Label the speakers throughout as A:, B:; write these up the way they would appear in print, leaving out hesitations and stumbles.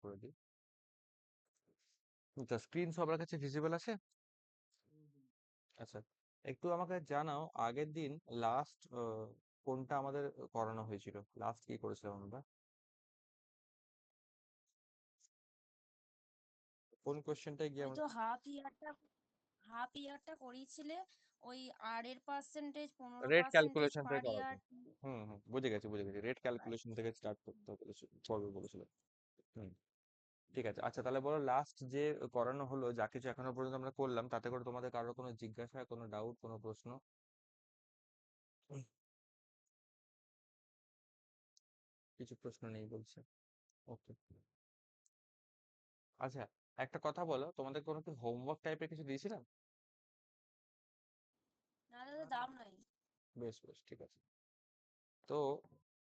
A: করে দিই। আচ্ছা, স্ক্রিন সবার কাছে ভিজিবল আছে? আচ্ছা, একটু আমাকে জানাও আগের দিন লাস্ট কোনটা আমাদের করানো হয়েছিল, লাস্ট কি করেছিলাম আমরা, কোন কোশ্চেনটায় গিয়ে
B: ওই
A: আমরা
B: তো হাফ ইয়ারটা করিয়েছিলে। ওই আর এর পার্সেন্টেজ পনেরো
A: রেট
B: পার্সেন্টেজ
A: ক্যালকুলেশন থেকে
B: পার
A: করাবো।
B: ইয়ার।
A: হুম হুম, বুঝে গেছি রেট ক্যালকুলেশন থেকে স্টার্ট করতে পড়বে বলেছিল। হুম, ঠিক আছে। আচ্ছা তাহলে বলো, লাস্ট যে করানো হলো, যা কিছু এখনো পর্যন্ত আমরা করলাম, তাতে করে তোমাদের কারোর কোনো জিজ্ঞাসা, কোনো ডাউট, কোনো প্রশ্ন? উম, কিছু প্রশ্ন নেই বলছে। ওকে। আচ্ছা, একটা কথা বলো, তোমাদের কোনো কি হোমওয়ার্ক টাইপের কিছু দিয়েছিলাম?
B: না দাদা, দাম নাই।
A: বেশ বেশ, ঠিক আছে। তো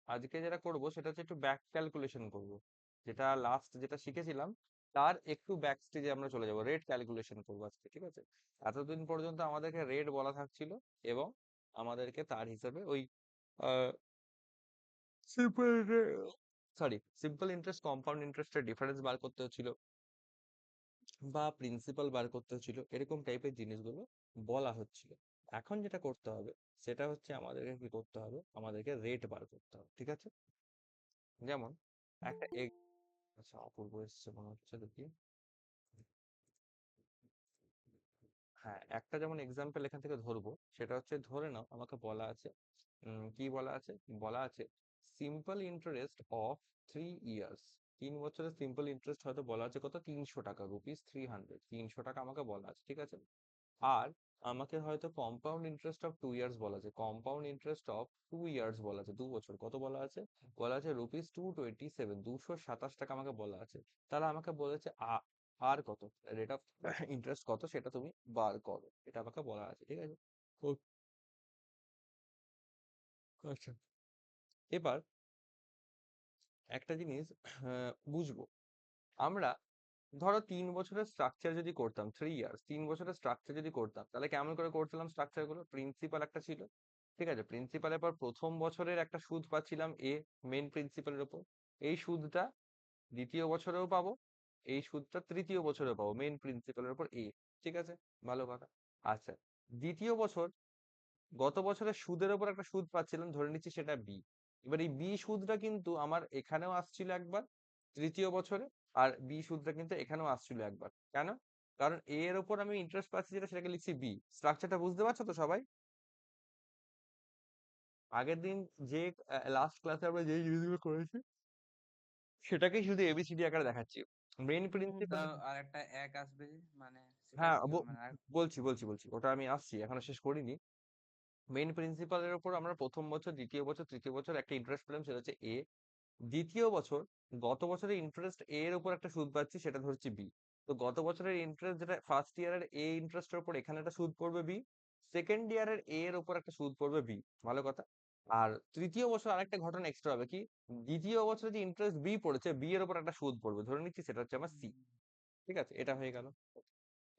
A: আজকে যেটা করব সেটা হচ্ছে একটু ব্যাক ক্যালকুলেশন করব, যেটা লাস্ট যেটা শিখেছিলাম তার একটু ব্যাক স্টেজে আমরা চলে যাব, রেট ক্যালকুলেশন করবো আজকে, ঠিক আছে? এতদিন পর্যন্ত আমাদেরকে রেট বলা থাকছিল, এবং আমাদেরকে তার হিসাবে ওই সিম্পল সিম্পল ইন্টারেস্ট কম্পাউন্ড ইন্টারেস্টের ডিফারেন্স বার করতে হচ্ছিল, বা প্রিন্সিপাল বার করতে হচ্ছিল, এরকম টাইপের জিনিসগুলো বলা হচ্ছিল। এখন যেটা করতে হবে সেটা হচ্ছে আমাদেরকে কি করতে হবে, আমাদেরকে রেট বার করতে হবে, ঠিক আছে? যেমন একটা আচ্ছা, অপূর্ব এসছে মনে হচ্ছে, দেখি। হ্যাঁ, একটা যেমন এক্সাম্পল এখান থেকে ধরবো, সেটা হচ্ছে ধরে নাও আমাকে বলা আছে, কি বলা আছে, বলা আছে সিম্পল ইন্টারেস্ট অফ 3 ইয়ার্স। 3 বছরের সিম্পল ইন্টারেস্ট হয়তো বলা আছে কত, 300 টাকা, রুপিস 300, 300 টাকা আমাকে বলা আছে, ঠিক আছে? আর আমাকে হয়তো কম্পাউন্ড ইন্টারেস্ট অফ 2 ইয়ার্স বলা আছে, কম্পাউন্ড ইন্টারেস্ট অফ 2 ইয়ার্স বলা আছে, 2 বছর কত বলা আছে, বলা আছে রুপিস 227, 227 টাকা আমাকে বলা আছে। তাহলে আমাকে বলেছে আর কত, রেট অফ ইন্টারেস্ট কত সেটা তুমি বার করো, এটা আমাকে বলা আছে, ঠিক আছে? ও, আচ্ছা, এবার একটা জিনিস বুঝবো আমরা, ধরো 3 বছরের স্ট্রাকচার যদি করতাম, 3 ইয়ার্স 3 বছরের স্ট্রাকচার যদি করতাম, তাহলে কেমন করে করছিলাম স্ট্রাকচার গুলো, প্রিন্সিপাল একটা ছিল, ঠিক আছে? প্রিন্সিপালের পর প্রথম বছরের একটা সুদ পাচ্ছিলাম মেন প্রিন্সিপালের উপর, এই সুদটা দ্বিতীয় বছরেও পাবো, এই সুদটা তৃতীয় বছরেও পাবো, মেন প্রিন্সিপালের উপর ঠিক আছে, ভালো কথা। আচ্ছা, দ্বিতীয় বছর গত বছরের সুদের উপর একটা সুদ পাচ্ছিলাম, ধরে নিচ্ছি সেটা বি। এবার এই বি সুদটা কিন্তু আমার এখানেও আসছিল একবার তৃতীয় বছরে, আর বি সুদটা কিন্তু এখানেও আসছিল একবার। কেন? কারণ এর ওপর আমি ইন্টারেস্ট পাচ্ছি যেটা, সেটাকে লিখছি বি। স্ট্রাকচারটা বুঝতে পারছো তো সবাই? আগের দিন যে লাস্ট ক্লাসে আমরা যে জিনিসগুলো করেছি সেটাকেই শুধু এবিসিডি আকারে দেখাচ্ছি, মেইন প্রিন্সিপাল।
C: আর একটা এক আসবে, মানে সেটা
A: হ্যাঁ,
C: কি হবে, মানে আর
A: বলছি ওটা আমি আসছি, এখনো শেষ করিনি। মেইন প্রিন্সিপালের উপর আমরা প্রথম বছর, দ্বিতীয় বছর, তৃতীয় বছর একটা ইন্টারেস্ট পেলাম, সেটা হচ্ছে দ্বিতীয় বছর গত বছরের ইন্টারেস্ট এর উপর একটা সুদ পাচ্ছি, সেটা ধরছি বি। তো গত বছরের ইন্টারেস্ট যেটা ফার্স্ট ইয়ারের ইন্টারেস্টের উপর, এখানে একটা সুদ পড়বে বি। সেকেন্ড ইয়ারের এর উপর একটা সুদ পড়বে বি, ভালো কথা। আর তৃতীয় বছর আরেকটা ঘটনা এক্সট্রা হবে কি, দ্বিতীয় বছরে যে ইন্টারেস্ট বি পড়েছে, বি এর উপর একটা সুদ পড়বে, ধরে নিচ্ছি সেটা হচ্ছে আমার সি। ঠিক আছে, এটা হয়ে গেল।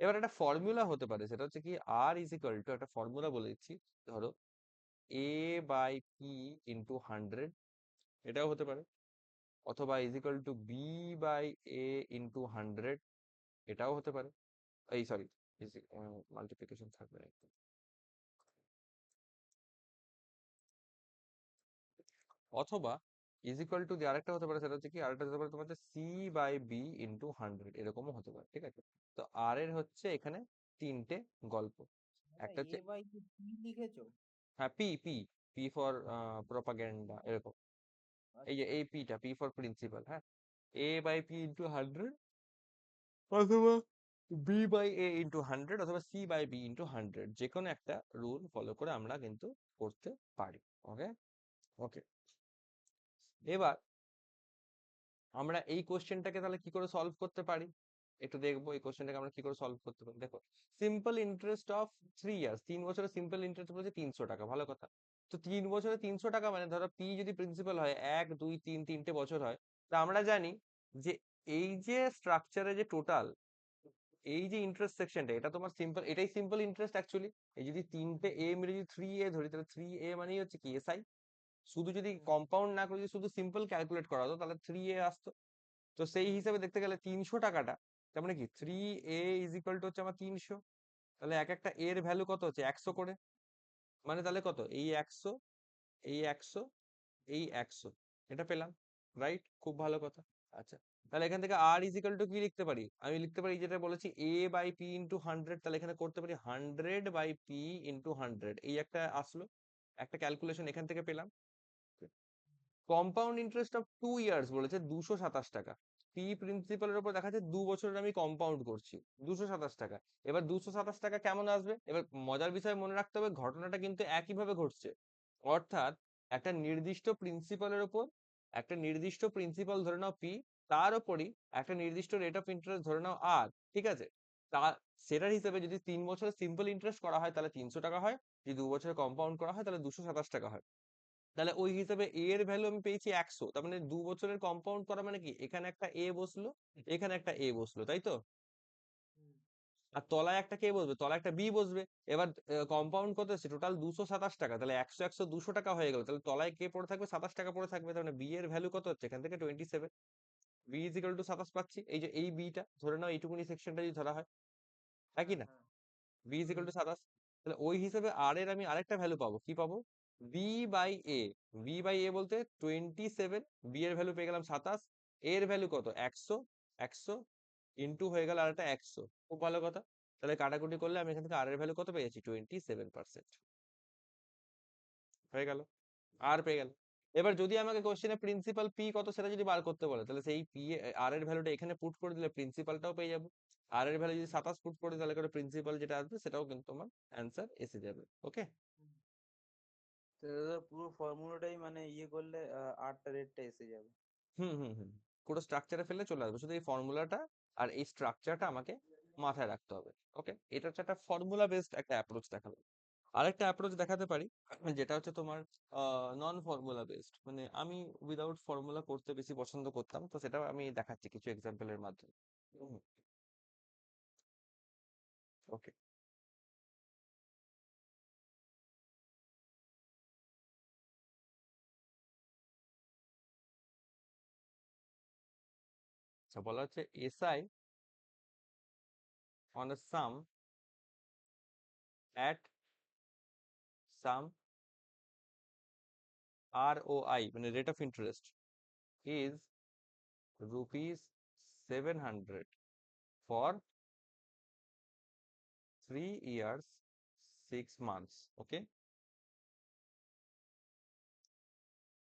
A: এবার একটা ফর্মুলা হতে পারে, সেটা হচ্ছে কি আর ইজ ইকুয়াল টু, একটা ফর্মুলা বলে দিচ্ছি, ধরো এ বাই পি ইন্টু 100, এটাও হতে পারে। অথবা is equal to B by A into 100, এটাও হতে পারে। এই সরি, মাল্টিপ্লিকেশন থাকবে না একটু। অথবা ইজ ইকুয়াল টু আরেকটা হতে পারে, সেটা হচ্ছে কি, আরেকটা হতে পারে তোমার হচ্ছে সি বাই বি ইন্টু 100, এরকমও হতে পারে, ঠিক আছে? তো আর এর হচ্ছে এখানে তিনটে গল্প।
C: দাদা
A: একটা হচ্ছে,
C: এ বাই কি লিখেছো?
A: হ্যাঁ, P P P for propaganda, এরকম। এই যে
C: আচ্ছা।
A: এই পিটা, পি ফর প্রিন্সিপাল, হ্যাঁ, এ বাই পি ইন্টু 100, অথবা বি বাই এ ইন্টু 100, অথবা সি বাই বি ইন্টু 100, যে কোনো একটা রুল ফলো করে আমরা কিন্তু করতে পারি। ওকে। ওকে, এবার আমরা এই কোশ্চেনটাকে তাহলে কি করে সলভ করতে পারি, একটু দেখবো এই কোশ্চেনটাকে আমরা কি করে সলভ করতে পারি। দেখো, সিম্পল ইন্টারেস্ট অফ 3 ইয়ার্স, 3 বছরের সিম্পল ইন্টারেস্ট বলছে 300 টাকা, ভালো কথা। তো 3 বছরে 300 টাকা, মানে ধরো পি যদি প্রিন্সিপাল হয় 1 2 3, তিনটে বছর হয়, তা আমরা জানি যে এই যে স্ট্রাকচারে যে টোটাল এই যে ইন্টারেস্ট সেকশনটা, এটা তোমার সিম্পল, এটাই সিম্পল ইন্টারেস্ট অ্যাকচুয়ালি। এই যদি তিনটে মিলে যদি 3 ধরি, তাহলে 3 মানেই হচ্ছে কি এসআই। শুধু যদি কম্পাউন্ড না করে যদি শুধু সিম্পল ক্যালকুলেট করা হতো, তাহলে 3 আসতো। তো সেই হিসাবে দেখতে গেলে 300 টাকাটা তার মানে কি 3a ইজ ইকুয়াল টু হচ্ছে আমার 300। তাহলে এক একটা এর ভ্যালু কত হচ্ছে 100 করে। মানে তাহলে কত এই 100, এই 100, এই 100, এটা পেলাম। রাইট, খুব ভালো কথা। আচ্ছা, তাহলে এখান থেকে আর ইজ ইকুয়াল টু কি লিখতে পারি? আমি লিখতে পারি যেটা বলেছি a বাই পি ইন্টু 100। তাহলে এখানে করতে পারি 100 বাই পি ইন্টু 100। এই একটা আসলো, একটা ক্যালকুলেশন এখান থেকে পেলাম। কম্পাউন্ড ইন্টারেস্ট অফ 2 ইয়ার্স বলেছে 227 টাকা। পি প্রিন্সিপালের উপর দেখা যাচ্ছে 2 বছরের আমি কম্পাউন্ড করছি, 227 টাকা। এবার 227 টাকা কেমন আসবে? এবার মজার বিষয় মনে রাখতে হবে, ঘটনাটা কিন্তু একইভাবে ঘটছে। অর্থাৎ একটা নির্দিষ্ট প্রিন্সিপালের উপর, একটা নির্দিষ্ট প্রিন্সিপাল ধরে নাও পি, তার উপরই একটা নির্দিষ্ট রেট অফ ইন্টারেস্ট ধরে নাও আর। ঠিক আছে, তা সেটার হিসেবে যদি 3 বছরের সিম্পল ইন্টারেস্ট করা হয় তাহলে 300 টাকা হয়, যদি 2 বছরের কম্পাউন্ড করা হয় তাহলে 227 টাকা হয়। তাহলে ওই হিসেবে এ এর ভ্যালু আমি পেয়েছি 100। তার মানে 2 বছরের কম্পাউন্ড করা মানে কি এখানে একটা এ বসলো, এখানে একটা এ বসলো, তাই তো? আর তলায় একটা কে বসবে? তলায় একটা বি বসবে। এবার কম্পাউন্ড কত হচ্ছে টোটাল 227 টাকা। তাহলে 100 100 200 টাকা হয়ে গেল। তাহলে তলায় কে পড়ে থাকবে? 27 টাকা পড়ে থাকবে। তার মানে বি এর ভ্যালু কত হচ্ছে এখান থেকে 27। বি ইজ ইকুয়াল টু 27 পাচ্ছি। এই যে এই বিটা ধরে নাও, এইটুকুনি সেকশনটা যদি ধরা হয়, একই না? B is equal to 27। তাহলে ওই হিসেবে আর এর আমি আরেকটা ভ্যালু পাবো, কি পাবো? B by A. B by A বলতে 27। বি এর ভ্যালু পেয়ে গেলাম 27। এর ভ্যালু কত? 100। 100 ইন্টু হয়ে গেল আর একটা 100। খুব ভালো কথা। তাহলে কাটাকুটি করলে আমি এখান থেকে আর এর ভ্যালু কত পেয়ে যাচ্ছি? 27%। হয়ে গেল, আর পেয়ে গেল। এবার যদি আমাকে কোশ্চেনে প্রিন্সিপাল পি কত সেটা যদি বার করতে বলে, তাহলে সেই পি আর এর ভ্যালুটা এখানে পুট করে দিলে প্রিন্সিপালটাও পেয়ে যাবো। আর এর ভ্যালু যদি 27 পুট করে তাহলে করে প্রিন্সিপাল যেটা আসবে সেটাও কিন্তু তোমার অ্যান্সার এসে যাবে। ওকে,
C: তো দাদা পুরো ফর্মুলাটাই মানে ইয়ে করলে আটটা রেটটা এসে যাবে।
A: হুম হুম হুম, পুরো স্ট্রাকচারে ফেলে চলে আসবে, শুধু এই ফর্মুলাটা আর এই স্ট্রাকচারটা আমাকে মাথায় রাখতে হবে। ওকে, এটা হচ্ছে একটা ফর্মুলা বেসড একটা অ্যাপ্রোচ দেখাবো। আরেকটা অ্যাপ্রোচ দেখাতে পারি যেটা হচ্ছে তোমার নন ফর্মুলা বেসড, মানে আমি উইদাউট ফর্মুলা করতে বেশি পছন্দ করতাম, তো সেটাও আমি দেখাচ্ছি কিছু এক্সাম্পলের মাধ্যমে। ওকে, আচ্ছা, বলা হচ্ছে SI on a sum at some ROI মানে rate of interest is rupees 700 for 3 years 6 months. Okay,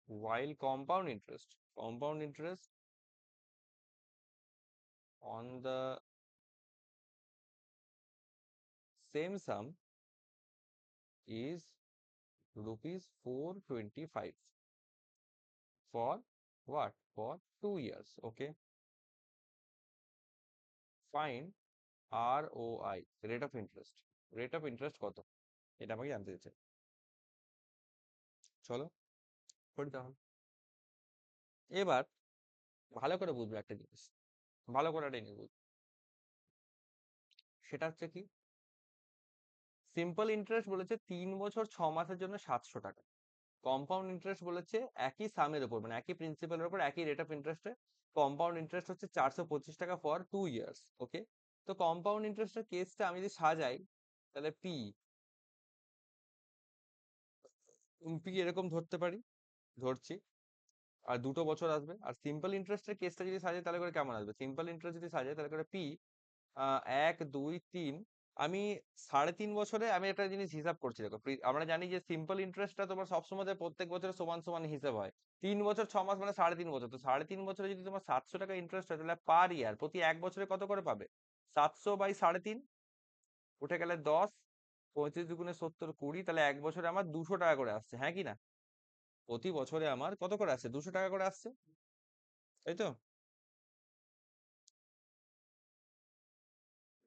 A: while compound interest on the same sum is rupees 425 for what? For 2 years. Okay, find ROI, rate of interest. Rate of interest কত? এটা আমাকে জানতে দিচ্ছে। চলো করি তাহলে। এবার ভালো করে বুঝবে একটা জিনিস, ভালো করে একটা জিনিস বুঝবে, সেটা হচ্ছে কি, সিম্পল ইন্টারেস্ট বলেছে 3 বছর 6 মাসের জন্য 700 টাকা। কম্পাউন্ড ইন্টারেস্ট বলেছে একই সামের উপর, মানে একই প্রিন্সিপালের উপর একই রেট অফ ইন্টারেস্টে কম্পাউন্ড ইন্টারেস্ট হচ্ছে 425 টাকা ফর 2 ইয়ার্স। ওকে, তো কম্পাউন্ড ইন্টারেস্টের কেসটা আমি যদি সাজাই, তাহলে পি পি এরকম ধরতে পারি, ধরছি, আর 2 বছর আসবে। আর সিম্পল ইন্টারেস্টের কেসটা যদি সাজাই তাহলে করে কেমন আসবে? সিম্পল ইন্টারেস্ট যদি সাজাই তাহলে করে পি 1 2 3। আমি 3.5 বছরে আমি একটা জিনিস হিসাব করছি, দেখো আমরা জানি যে সিম্পল ইন্টারেস্টটা তোমার সবসময় প্রত্যেক বছরে সমান সমান হিসাব হয়। 3 বছর 6 মাস মানে 3.5 বছর। তো 3.5 বছরে যদি তোমার 700 টাকা ইন্টারেস্ট হয় তাহলে পার ইয়ার প্রতি 1 বছরে কত করে পাবে? 700/3.5 উঠে গেলে 10, 35 দুগুণে 70, 20, তাহলে 1 বছরে আমার 200 টাকা করে আসছে, হ্যাঁ কি না? প্রতি বছরে আমার কত করে আসছে? 200 টাকা করে আসছে, তাই তো?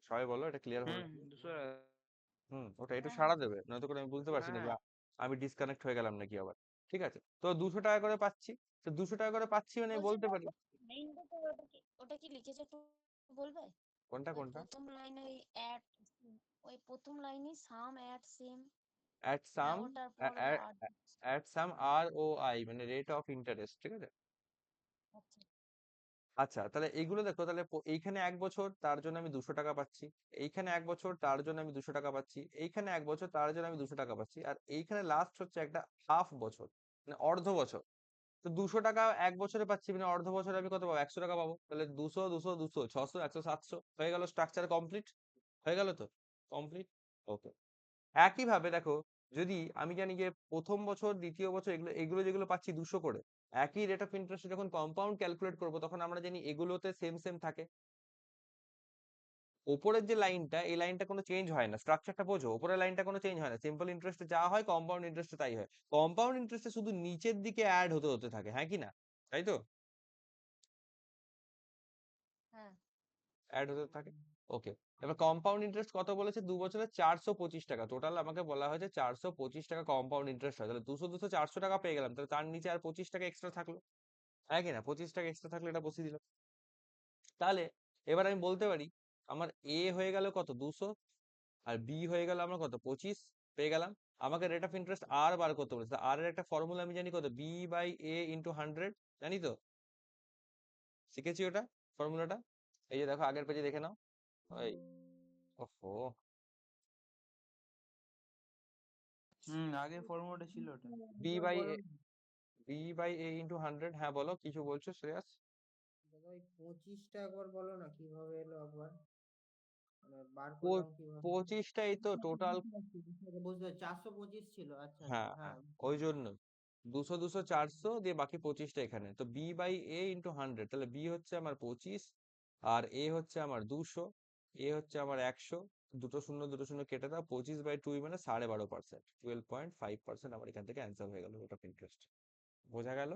A: সবাই বলো এটা ক্লিয়ার হলো?
C: 200।
A: ওটা একটু
B: হ্যাঁ
A: সাড়া দেবে, নয়তো করে আমি বুঝতে পারছি না যে
C: হ্যাঁ
A: আমি ডিসকানেক্ট হয়ে গেলাম নাকি আবার। ঠিক আছে, তো 200 টাকা করে পাচ্ছি। তো 200 টাকা করে পাচ্ছি মানে
B: বলছি
A: বলতে পারি
B: লাইনটাতে ওটা কি লিখেছে একটু বলবে?
A: কোনটা
B: ওই
A: কোনটা।
B: প্রথম লাইনে ওই অ্যাট, ওই প্রথম লাইনে সাম অ্যাট সেম,
A: অ্যাট
B: হ্যাঁ
A: সাম,
B: ওটার পরে আর।
A: At sum R O I মানে রেট অফ ইন্টারেস্ট, ঠিক আছে?
B: আচ্ছা
A: আচ্ছা, তাহলে এইগুলো দেখো, তাহলে এইখানে 1 বছর তার জন্য আমি 200 টাকা পাচ্ছি, এইখানে 1 বছর তার জন্য আমি 200 টাকা পাচ্ছি, এইখানে 1 বছর তার জন্য আমি 200 টাকা পাচ্ছি, আর এইখানে লাস্ট হচ্ছে একটা হাফ বছর, মানে অর্ধ বছর। তো 200 টাকা 1 বছরে পাচ্ছি, মানে অর্ধ বছরে আমি কত পাবো? 100 টাকা পাবো। তাহলে 200 200 200 600 100 700 হয়ে গেল, স্ট্রাকচার কমপ্লিট হয়ে গেল তো, কমপ্লিট। ওকে, একই ভাবে দেখো, যদি আমি জানি যে প্রথম বছর দ্বিতীয় বছর এগুলো এগুলো যেগুলো পাচ্ছি 200 করে, একই রেট অফ ইন্টারেস্ট যখন কম্পাউন্ড ক্যালকুলেট করবো, তখন আমরা জানি এগুলোতে সেম সেম থাকে। উপরের যে লাইনটা, এই লাইনটা কোনো চেঞ্জ হয় না, স্ট্রাকচারটা বোঝো, উপরের লাইনটা কোনো চেঞ্জ হয় না, সিম্পল ইন্টারেস্টে যা হয় কম্পাউন্ড ইন্টারেস্টে তাই হয়। কম্পাউন্ড ইন্টারেস্টে শুধু নিচের দিকে অ্যাড হতে হতে থাকে, হ্যাঁ কি না? তাই তো,
B: হ্যাঁ।
A: অ্যাড হতে থাকে। ওকে, এবার কম্পাউন্ড ইন্টারেস্ট কত বলেছে? 2 বছরে 425 টাকা, টোটাল আমাকে বলা হয়েছে 425 টাকা কম্পাউন্ড ইন্টারেস্ট হয়। তাহলে 200 200 400 টাকা পেয়ে গেলাম, তাহলে তার নিচে আর 25 টাকা এক্সট্রা থাকলো, হ্যাঁ কি না? 25 টাকা এক্সট্রা থাকলে এটা বসিয়ে দিলাম। তাহলে এবার আমি বলতে পারি আমার এ হয়ে গেল কত? 200, আর বি হয়ে গেল আমার কত? 25 পেয়ে গেলাম। আমাকে রেট অফ ইন্টারেস্ট আর বার করতে বলেছে, আর এর একটা ফর্মুলা আমি জানি, কত? বি বাই এ ইন্টু 100, জানি তো, শিখেছি ওটা, ফর্মুলাটা। এই যে দেখো, আগের পেজে দেখে নাও। ওই, ওহো,
C: আগে ফর্মুলাটা ছিল ওটা।
A: বি
D: একবার
A: বাই
D: বলো
A: এ,
D: না।
A: B by A into 100। হ্যাঁ বলো, কিছু বলছো শ্রেয়াস?
D: দাদা ওই 25টা একবার বলো না, কিভাবে এলো একবার, মানে বার
A: পো-
D: করলাম কিভাবে।
A: 25টাই তো টোটাল।
D: বুঝতে পারছি, 425 ছিল, আচ্ছা আচ্ছা,
A: হ্যাঁ
D: হ্যাঁ
A: হ্যাঁ,
D: বুঝতে
A: ওই
D: পেরেছি।
A: জন্য 200 200 400 দিয়ে বাকি 25টা এখানে, তো বি বাই এ ইন্টু 100, তাহলে বি হচ্ছে আমার 25, আর এ হচ্ছে আমার 200, এ হচ্ছে আমার 100, দুটো শূন্য দুটো শূন্য কেটে দাও, 25/2 মানে 12.5%, 12.5% আমার এখান থেকে অ্যান্সার হয়ে গেল রেট অফ ইন্টারেস্ট। বোঝা গেল?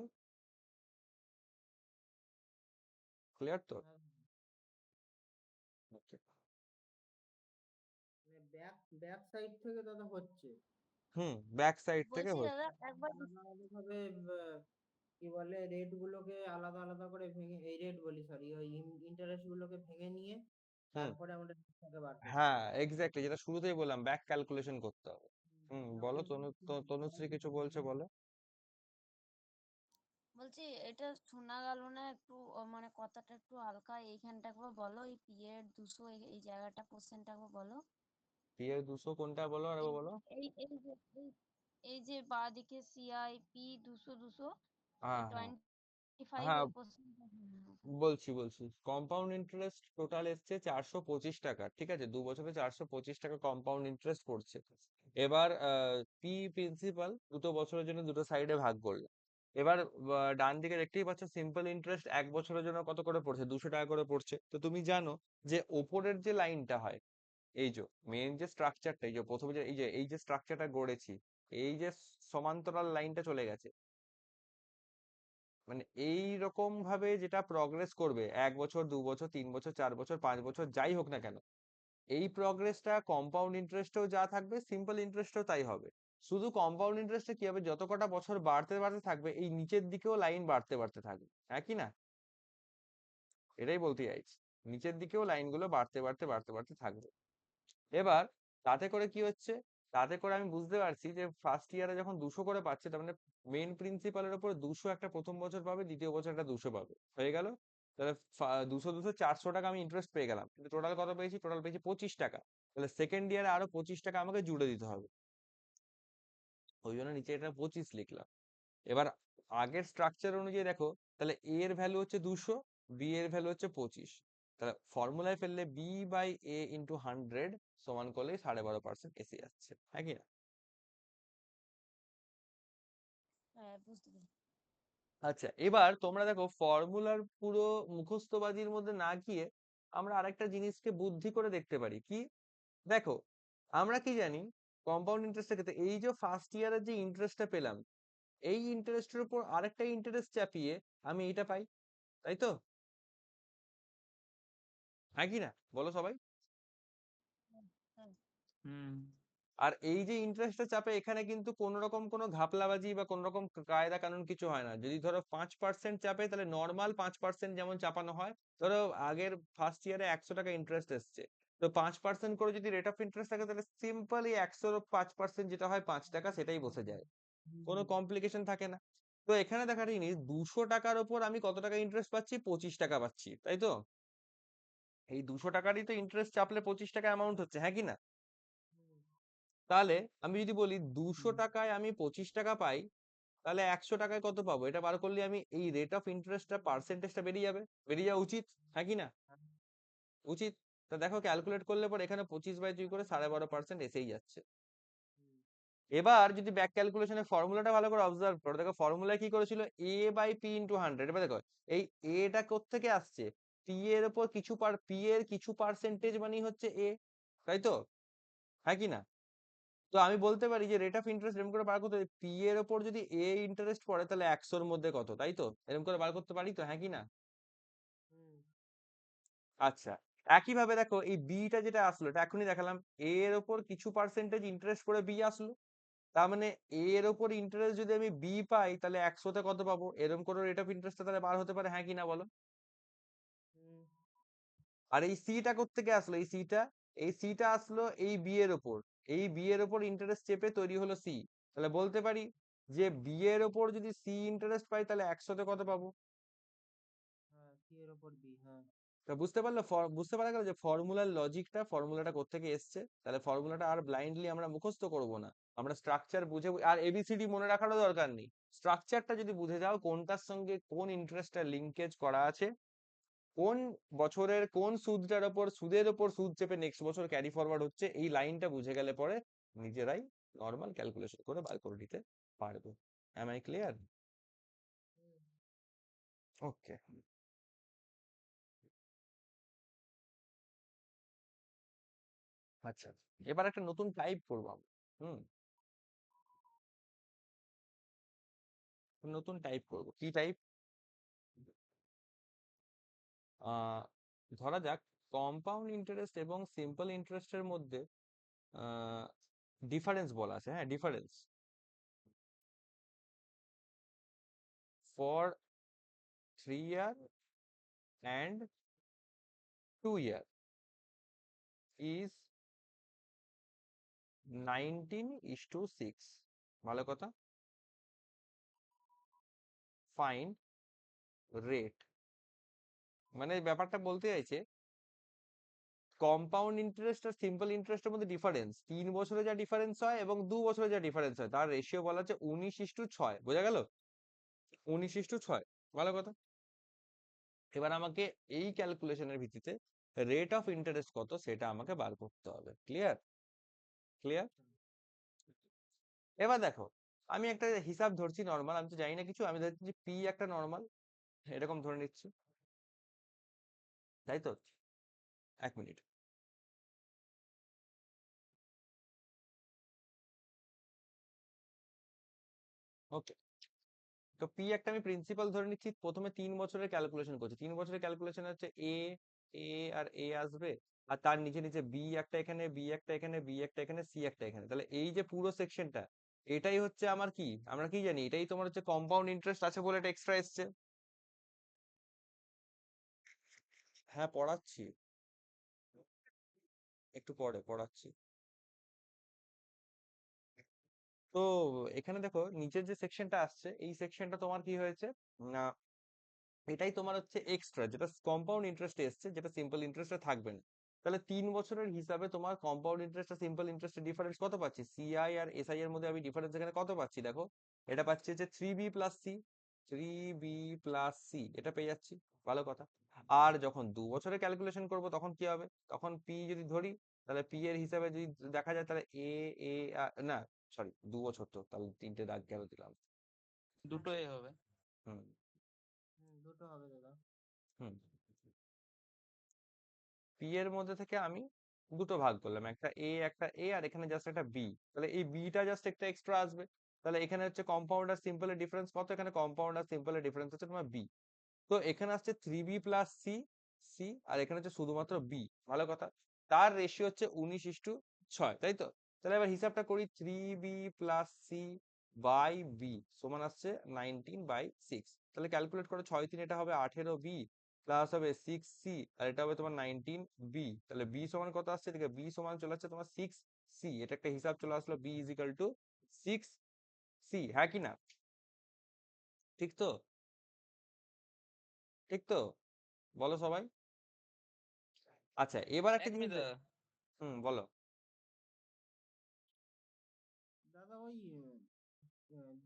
A: ক্লিয়ার তো?
D: হ্যাঁ,
A: Okay.
D: মানে ব্যাক ব্যাক সাইড থেকে দাদা হচ্ছে
A: হুম, ব্যাক সাইড থেকে
B: বলছি
A: হচ্ছে।
B: দাদা একবার
D: আলাদা আলাদা ভাবে কি বলে, রেট গুলোকে আলাদা আলাদা করে ভেঙে, এই রেট বলি সরি, ওই ইন্টারেস্ট গুলোকে ভেঙে নিয়ে
A: হুম,
D: তারপরে আমরা টাকা বার করছি।
A: হ্যাঁ এক্স্যাক্টলি, যেটা শুরুতেই বললাম, ব্যাক ক্যালকুলেশন করতে হবে। হুম,
D: এটা
A: বলো,
D: বলতে
A: তনুশ্রী কিছু বলছে, বলো।
B: বলছি এটা শোনা গেল না একটু, মানে কথাটা একটু হালকা, এইখানটা একবার বলো, এই পি এর 200 এই জায়গাটা কোশ্চেনটা একবার বলো।
A: পি এর 200 কোনটা বলো, আর
B: এই
A: বলো।
B: এই যে বাঁদিকে সিআইপি 200 এই
A: হ্যাঁ হ্যাঁ
B: 25
A: হ্যাঁ,
B: এর কোশ্চেনটা।
A: বলছি কম্পাউন্ড ইন্টারেস্ট টোটাল এসছে 425 টাকা, ঠিক আছে, 2 বছরে 425 টাকা কম্পাউন্ড ইন্টারেস্ট পড়ছে। এবার পি প্রিন্সিপাল দুটো বছরের জন্য দুটো সাইডে ভাগ করলে, এবার ডান দিকে দেখতেই পাচ্ছ সিম্পল ইন্টারেস্ট 1 বছরের জন্য কত করে পড়ছে? 200 টাকা করে পড়ছে। তো তুমি জানো যে ওপরের যে লাইনটা হয়, এই যে মেন যে স্ট্রাকচারটা, এই যে প্রথমে যে এই যে স্ট্রাকচারটা গড়েছি, এই যে সমান্তরাল লাইনটা চলে গেছে, মানে এই রকম ভাবে যেটা প্রগ্রেস করবে 1 বছর 2 বছর 3 বছর 4 বছর 5 বছর যাই হোক না কেন, এই প্রগ্রেসটা কম্পাউন্ড ইন্টারেস্টেও যা থাকবে, সিম্পল ইন্টারেস্টেও তাই হবে। শুধু কম্পাউন্ড ইন্টারেস্টে কি হবে, যত কটা বছর বাড়তে বাড়তে থাকবে, এই নিচের দিকেও লাইন বাড়তে বাড়তে থাকবে, হ্যাঁ কি না? এটাই বলতে চাইছি, নিচের দিকেও লাইনগুলো বাড়তে বাড়তে বাড়তে বাড়তে থাকবে। এবার তাতে করে কি হচ্ছে, তাতে করে আমি বুঝতে পারছি যে ফার্স্ট ইয়ারে যখন 200 করে পাচ্ছে, তার মানে মেন প্রিন্সিপালের উপর 200 একটা প্রথম বছর পাবে, দ্বিতীয় বছর একটা 200 পাবে, হয়ে গেল। তাহলে 200 200 400 টাকা আমি ইন্টারেস্ট পেয়ে গেলাম, কিন্তু টোটাল কত পেয়েছি? টোটাল পেয়েছি 25 টাকা। তাহলে সেকেন্ড ইয়ারে আরো 25 টাকা আমাকে জুড়ে দিতে হবে, ওই জন্য নিচে এটা 25 লিখলাম। এবার আগের স্ট্রাকচার অনুযায়ী দেখো, তাহলে এ এর ভ্যালু হচ্ছে 200, বি এর ভ্যালু হচ্ছে 25, তাহলে ফর্মুলায় ফেললে বি বাই এ ইন্টু 100 সমান করলে 12.5% এসে যাচ্ছে, হ্যাঁ কি না?
B: হ্যাঁ বুঝতে পেরেছি।
A: আচ্ছা, এবার তোমরা দেখো, ফর্মুলার পুরো মুখস্থবাজির মধ্যে না গিয়ে আমরা আরেকটা জিনিসকে বুদ্ধি করে দেখতে পারি কি। দেখো, আমরা কি জানি কম্পাউন্ড ইন্টারেস্টের ক্ষেত্রে, এই যে ফার্স্ট ইয়ারের যে ইন্টারেস্টটা পেলাম, এই ইন্টারেস্টের উপর আরেকটা ইন্টারেস্ট চাপিয়ে আমি এটা পাই, তাই তো, হ্যাঁ কি না? বলো সবাই।
B: হ্যাঁ, হ্যাঁ।
C: হুম।
A: আর এই যে ইন্টারেস্টটা চাপে, এখানে কিন্তু কোন রকম কোনো ঘাপলাবাজি বা কোন রকম কায়দা কানুন কিছু হয় না। যদি ধরো 5% চাপে, তাহলে নর্মাল 5% যেমন চাপানো হয়, ধরো আগের ফার্স্ট ইয়ারে 100 টাকা ইন্টারেস্ট এসছে, তো 5% করে যদি রেট অফ ইন্টারেস্ট থাকে, তাহলে সিম্পলি 100 5% যেটা হয় 5 টাকা, সেটাই বসে যায়, কোনো কমপ্লিকেশন থাকে না। তো এখানে দেখা জিনিস 200 টাকার ওপর আমি কত টাকা ইন্টারেস্ট পাচ্ছি? 25 টাকা পাচ্ছি, তাই তো? এই 200 টাকারই তো ইন্টারেস্ট চাপলে 25 টাকা অ্যামাউন্ট হচ্ছে, হ্যাঁ কি না? তাহলে আমি যদি বলি 200 টাকায় আমি 25 টাকা পাই, তাহলে 100 টাকায় কত পাবো? এটা বার করলে আমি এই রেট অফ ইন্টারেস্টটা পার্সেন্টেজটা বেরিয়ে যাবে, বেরিয়ে যাওয়া উচিত, হ্যাঁ কি না? উচিত। তা দেখো ক্যালকুলেট করলে পর এখানে 25/2 করে 12.5% এসেই যাচ্ছে। এবার যদি ব্যাক ক্যালকুলেশনের ফর্মুলাটা ভালো করে অবজার্ভ করো, দেখো ফর্মুলায় কি করেছিল? A/P/100। এবার দেখো এই এটা কোত্থেকে আসছে? পি এর উপর কিছু পি এর কিছু পার্সেন্টেজ মানে হচ্ছে এ, তাই তো? হ্যাঁ কি না? তো আমি বলতে পারি যে রেট অফ ইন্টারেস্ট এরকম করে বার করতে পি এর উপর যদি এ ইন্টারেস্ট পড়ে তাহলে 100-র মধ্যে কত, তাই তো? এরকম করে বার করতে পারি তো, হ্যাঁ কি না? আচ্ছা, একইভাবে দেখো এই বিটা যেটা আসলো এটা এখনই দেখালাম, এ এর উপর কিছু পার্সেন্টেজ ইন্টারেস্ট পড়ে বি আসলো, তার মানে এ এর উপর ইন্টারেস্ট যদি আমি বি পাই তাহলে 100-তে কত পাবো? এরকম করে রেট অফ ইন্টারেস্টটা তাহলে বার হতে পারে, হ্যাঁ কি না বলো? আর এই সিটা কোত্থেকে আসলো? এই সিটা আসলো এই বি এর উপর, এই বি এর উপর ইন্টারেস্ট চেপে তৈরি হলো সি। তাহলে বলতে পারি যে বি এর উপর যদি সি ইন্টারেস্ট পাই তাহলে 100-তে কত পাবো?
D: হ্যাঁ, সি এর উপর বি, হ্যাঁ।
A: তা বুঝতে পারলো, বুঝতে পারা গেল যে ফর্মুলার লজিকটা, ফর্মুলাটা কোত্থেকে এসছে। তাহলে ফর্মুলাটা আর ব্লাইন্ডলি আমরা মুখস্থ করব না, আমরা স্ট্রাকচার বুঝে, আর এবিসিডি মনে রাখারও দরকার নেই। স্ট্রাকচারটা যদি বুঝে যাও কোনটার সঙ্গে কোন ইন্টারেস্টটা লিঙ্কেজ করা আছে, কোন বছরের কোন সুদের উপর সুদ চেপে নেক্সট বছর ক্যারি ফরওয়ার্ড হচ্ছে, এই লাইনটা বুঝে গেলে পরে নিজেরাই নর্মাল ক্যালকুলেশন করে বার করে নিতে পারবে। M I clear? ওকে, আচ্ছা, এবার একটা নতুন টাইপ করবো আমরা। হুম, নতুন টাইপ করব। কি টাইপ? ধরা যাক কম্পাউন্ড ইন্টারেস্ট এবং সিম্পল ইন্টারেস্টের মধ্যে ডিফারেন্স বলা আছে, হ্যাঁ difference for 3 year and 2 year is 19:6। ভালো কথা। ফাইন্ড রেট, মানে ব্যাপারটা বলতে চাইছে কম্পাউন্ড ইন্টারেস্ট আর সিম্পল ইন্টারেস্টের মধ্যে ডিফারেন্স 3 বছরে যা ডিফারেন্স হয় এবং 2 বছরে যা ডিফারেন্স হয় তার রেশিও বলা হচ্ছে 19:6। বোঝা গেল? 19:6, ভালো কথা। এবার আমাকে এই ক্যালকুলেশনের ভিত্তিতে রেট অফ ইন্টারেস্ট কত সেটা আমাকে বার করতে হবে। ক্লিয়ার? ক্লিয়ার? এবার দেখো আমি একটা হিসাব ধরছি নর্মাল, আমি তো জানি না কিছু, আমি ধরছি যে পি একটা নর্মাল, এরকম ধরে নিচ্ছি, তাই তো? 1 মিনিট। ওকে, তো পি একটা আমি প্রিন্সিপাল ধরে নিচ্ছি, প্রথমে 3 বছরের ক্যালকুলেশন করছি। 3 বছরের ক্যালকুলেশন হচ্ছে এ, এ আর এ আসবে, আর তার নিচে নিচে বি একটা এখানে, বি একটা এখানে, বি একটা এখানে, সি একটা এখানে। তাহলে এই যে পুরো সেকশনটা, এটাই হচ্ছে আমার কি, আমরা কি জানি এটাই তোমার হচ্ছে কম্পাউন্ড ইন্টারেস্ট আছে বলে এটা এক্সট্রা এসছে। হ্যাঁ পড়াচ্ছি, একটু পরে পড়াচ্ছি। তো এখানে দেখো নিচের যে সেকশনটা আসছে এই সেকশনটা তোমার কি হয়েছে না, এটাই তোমার হচ্ছে এক্সট্রা, যেটা কম্পাউন্ড ইন্টারেস্ট এসছে, যেটা সিম্পল ইন্টারেস্টে থাকবে না। তাহলে 3 বছরের হিসাবে তোমার কম্পাউন্ড ইন্টারেস্ট আর সিম্পল ইন্টারেস্টের ডিফারেন্স কত পাচ্ছি? সিআই আর এসআই এর মধ্যে আমি ডিফারেন্স এখানে কত পাচ্ছি দেখো, এটা পাচ্ছি হচ্ছে 3B+C, 3B+C এটা পেয়ে যাচ্ছি, ভালো কথা। আর যখন 2 বছরের ক্যালকুলেশন করব তখন কি হবে? তখন পি যদি ধরি তাহলে পি এর হিসাবে যদি দেখা যায় তাহলে এ, এ না সরি 2 বছর তো, তাহলে 3টে দাগ গেল দিলাম।
C: দুটোই হবে।
A: হুম
D: দুটো হবে দাদা।
A: হুম পি এর মধ্যে থেকে আমি দুটো ভাগ করলাম, একটা এ আর এখানে জাস্ট একটা বি, তাহলে এই বিটা জাস্ট একটা এক্সট্রা আসবে। তাহলে এখানে হচ্ছে কম্পাউন্ড আর সিম্পলের ডিফারেন্স কত? এখানে কম্পাউন্ড আর সিম্পলের ডিফারেন্স হচ্ছে তোমার বি। তো এখানে আসছে 3B+C, সি, আর এখানে হচ্ছে শুধুমাত্র বি, ভালো কথা। তার রেশিও হচ্ছে 19:6, তাই তো? তাহলে এবার হিসাবটা করি, 3B+C বাই বি সমান আসছে 19/6। তাহলে ক্যালকুলেট করে 6 3 এটা হবে 18B, প্লাস হবে 6C, আর এটা হবে তোমার 19B। তাহলে বি সমান কত আসছে? এদিকে বি সমান চলে আসছে তোমার 6C। এটা একটা হিসাব চলে আসলো, B is equal to 6C, হ্যাঁ কি না? ঠিক তো? ঠিক তো? বলো সবাই। আচ্ছা, এবার একটা
E: এক
A: জিনিস
E: মিনিট দাদা,
A: বলো।
D: দাদা ওই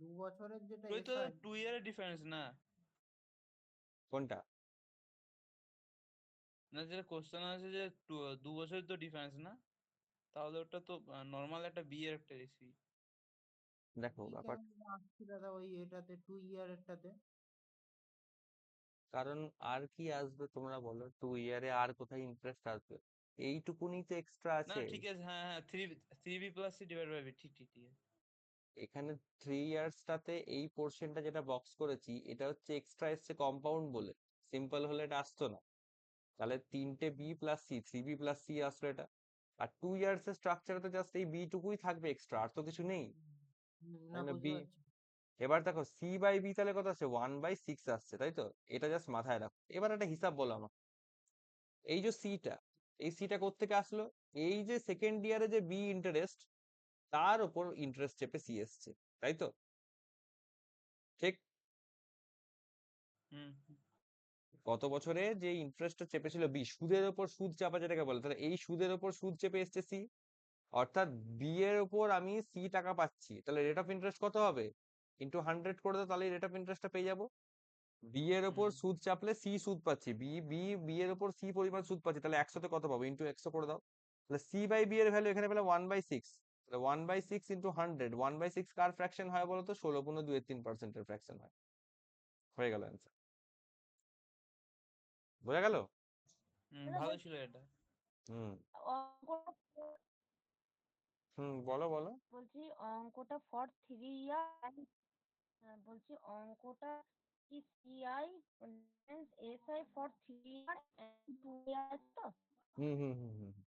D: 2 বছরের যেটা
E: ওই তো
D: এসআই
E: 2 ইয়ারের ডিফারেন্স না?
A: কোনটা?
E: না, যেটা কোশ্চেন আছে যে 2 বছরের তো ডিফারেন্স না, তাহলে ওটা তো নর্মাল একটা বিয়ের একটা এসি।
A: দেখো
D: কি
A: ব্যাপার,
D: কেন আসছে দাদা ওই এটাতে 2 ইয়ারেরটাতে?
A: কারণ আর কি আসবে তোমরা বলো, 2 ইয়ারে আর কোথায় ইন্টারেস্ট আসবে? এইটুকুনি তো এক্সট্রা
E: না
A: আছে।
E: ঠিক আছে, হ্যাঁ হ্যাঁ, three B plus C divide by B, ঠিক ঠিক ঠিক আছে।
A: এখানে 3 ইয়ার্সটাতে এই পোর্শনটা যেটা বক্স করেছি, এটা হচ্ছে এক্সট্রা এসছে কম্পাউন্ড বলে। সিম্পল হলে এটা আসতো না। তাহলে 3টে বি প্লাস সি, 3b+c আসলো এটা। আর 2 ইয়ার্স এর স্ট্রাকচারে তো জাস্ট এই বি টুকুই থাকবে এক্সট্রা, আর তো কিছু নেই।
D: না,
A: তাই না?
D: বুঝতে
A: বি,
D: পারছি।
A: এবার দেখো c/b তাহলে কত আসছে? 1/6 আসছে, তাই তো? এটা জাস্ট মাথায় রাখো। এবার একটা হিসাব বলো আমার। এই যে সিটা, এই সিটা কোত্থেকে আসলো? এই যে সেকেন্ড ইয়ারে যে বি ইন্টারেস্ট, তার উপর ইন্টারেস্ট চেপে সি এসছে, তাই তো? ঠিক?
E: হুম।
A: গত বছরে যে ইন্টারেস্টটা চেপেছিল বি, সুদের উপর সুদ চাপা যেটাকে বলে, তাহলে এই সুদের উপর সুদ চেপে এসছে সি। অর্থাৎ বি এর উপর আমি সি টাকা পাচ্ছি, তাহলে রেট অফ ইন্টারেস্ট কত হবে? ইন্টু 100 করে দাও, তাহলে রেট অফ ইন্টারেস্টটা পেয়ে যাবো। বি এর উপর
E: হুম।
A: সুদ চাপলে সি সুদ পাচ্ছি, বি এর উপর সি পরিমাণ সুদ পাচ্ছি, তাহলে 100তে কত পাবো? ইন্টু 100 করে দাও। তাহলে c/b এর ভ্যালু এখানে পেলাম 1/6। তাহলে 1/6 ইন্টু 100, 1/6 কার ফ্র্যাকশন হয় বলতো? 16.2-3% ফ্র্যাকশন হয়। হয়ে গেল অ্যান্সার। বোঝা গেল?
B: দাদা
E: ভালো
B: বলছি
E: ছিল এটা।
A: হুম
B: অঙ্কটা
A: বলো বলো।
B: বলছি অঙ্কটা ফর 3 ইয়ার, বলছি অঙ্কটা কি CI SI for 3 year and 2 year তো?
A: হুম হুম হুম হুম হুম।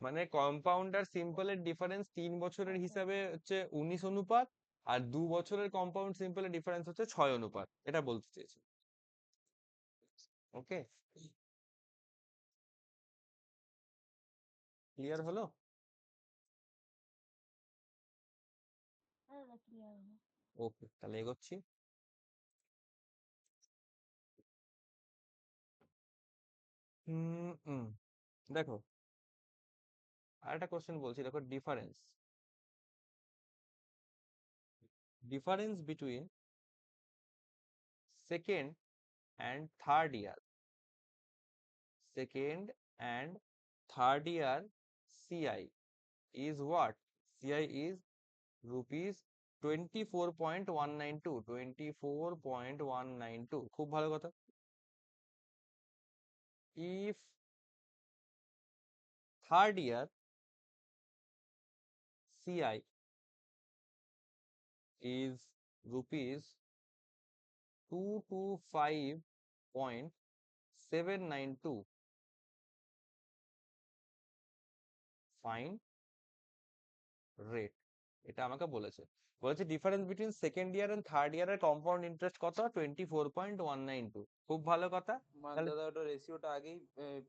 A: মানে কম্পাউন্ড আর সিম্পল এর ডিফারেন্স 3 বছরের
B: আচ্ছা
A: হিসাবে হচ্ছে 19 অনুপাত, আর 2 বছরের কম্পাউন্ড সিম্পলের ডিফারেন্স হচ্ছে 6 অনুপাত, এটা বলতে চেয়েছি। ওকে, ক্লিয়ার হলো?
B: হ্যাঁ দাদা, ক্লিয়ার হলো।
A: ওকে, তাহলে এগোচ্ছি। হুম হুম দেখো, আরেকটা কোশ্চেন বলছি, দেখো difference difference between second and third year, second and third year CI is what? CI is rupees 24.192, 24.192, খুব ভালো কথা। If third year CI is rupees 225.792, find rate। এটা আমাকে বলেছে, difference between second year and third ইয়ারের compound interest কত? 24.192। খুব ভালো কথা।
C: মানে
A: তাহলে
C: দাদা ওটা রেশিওটা আগেই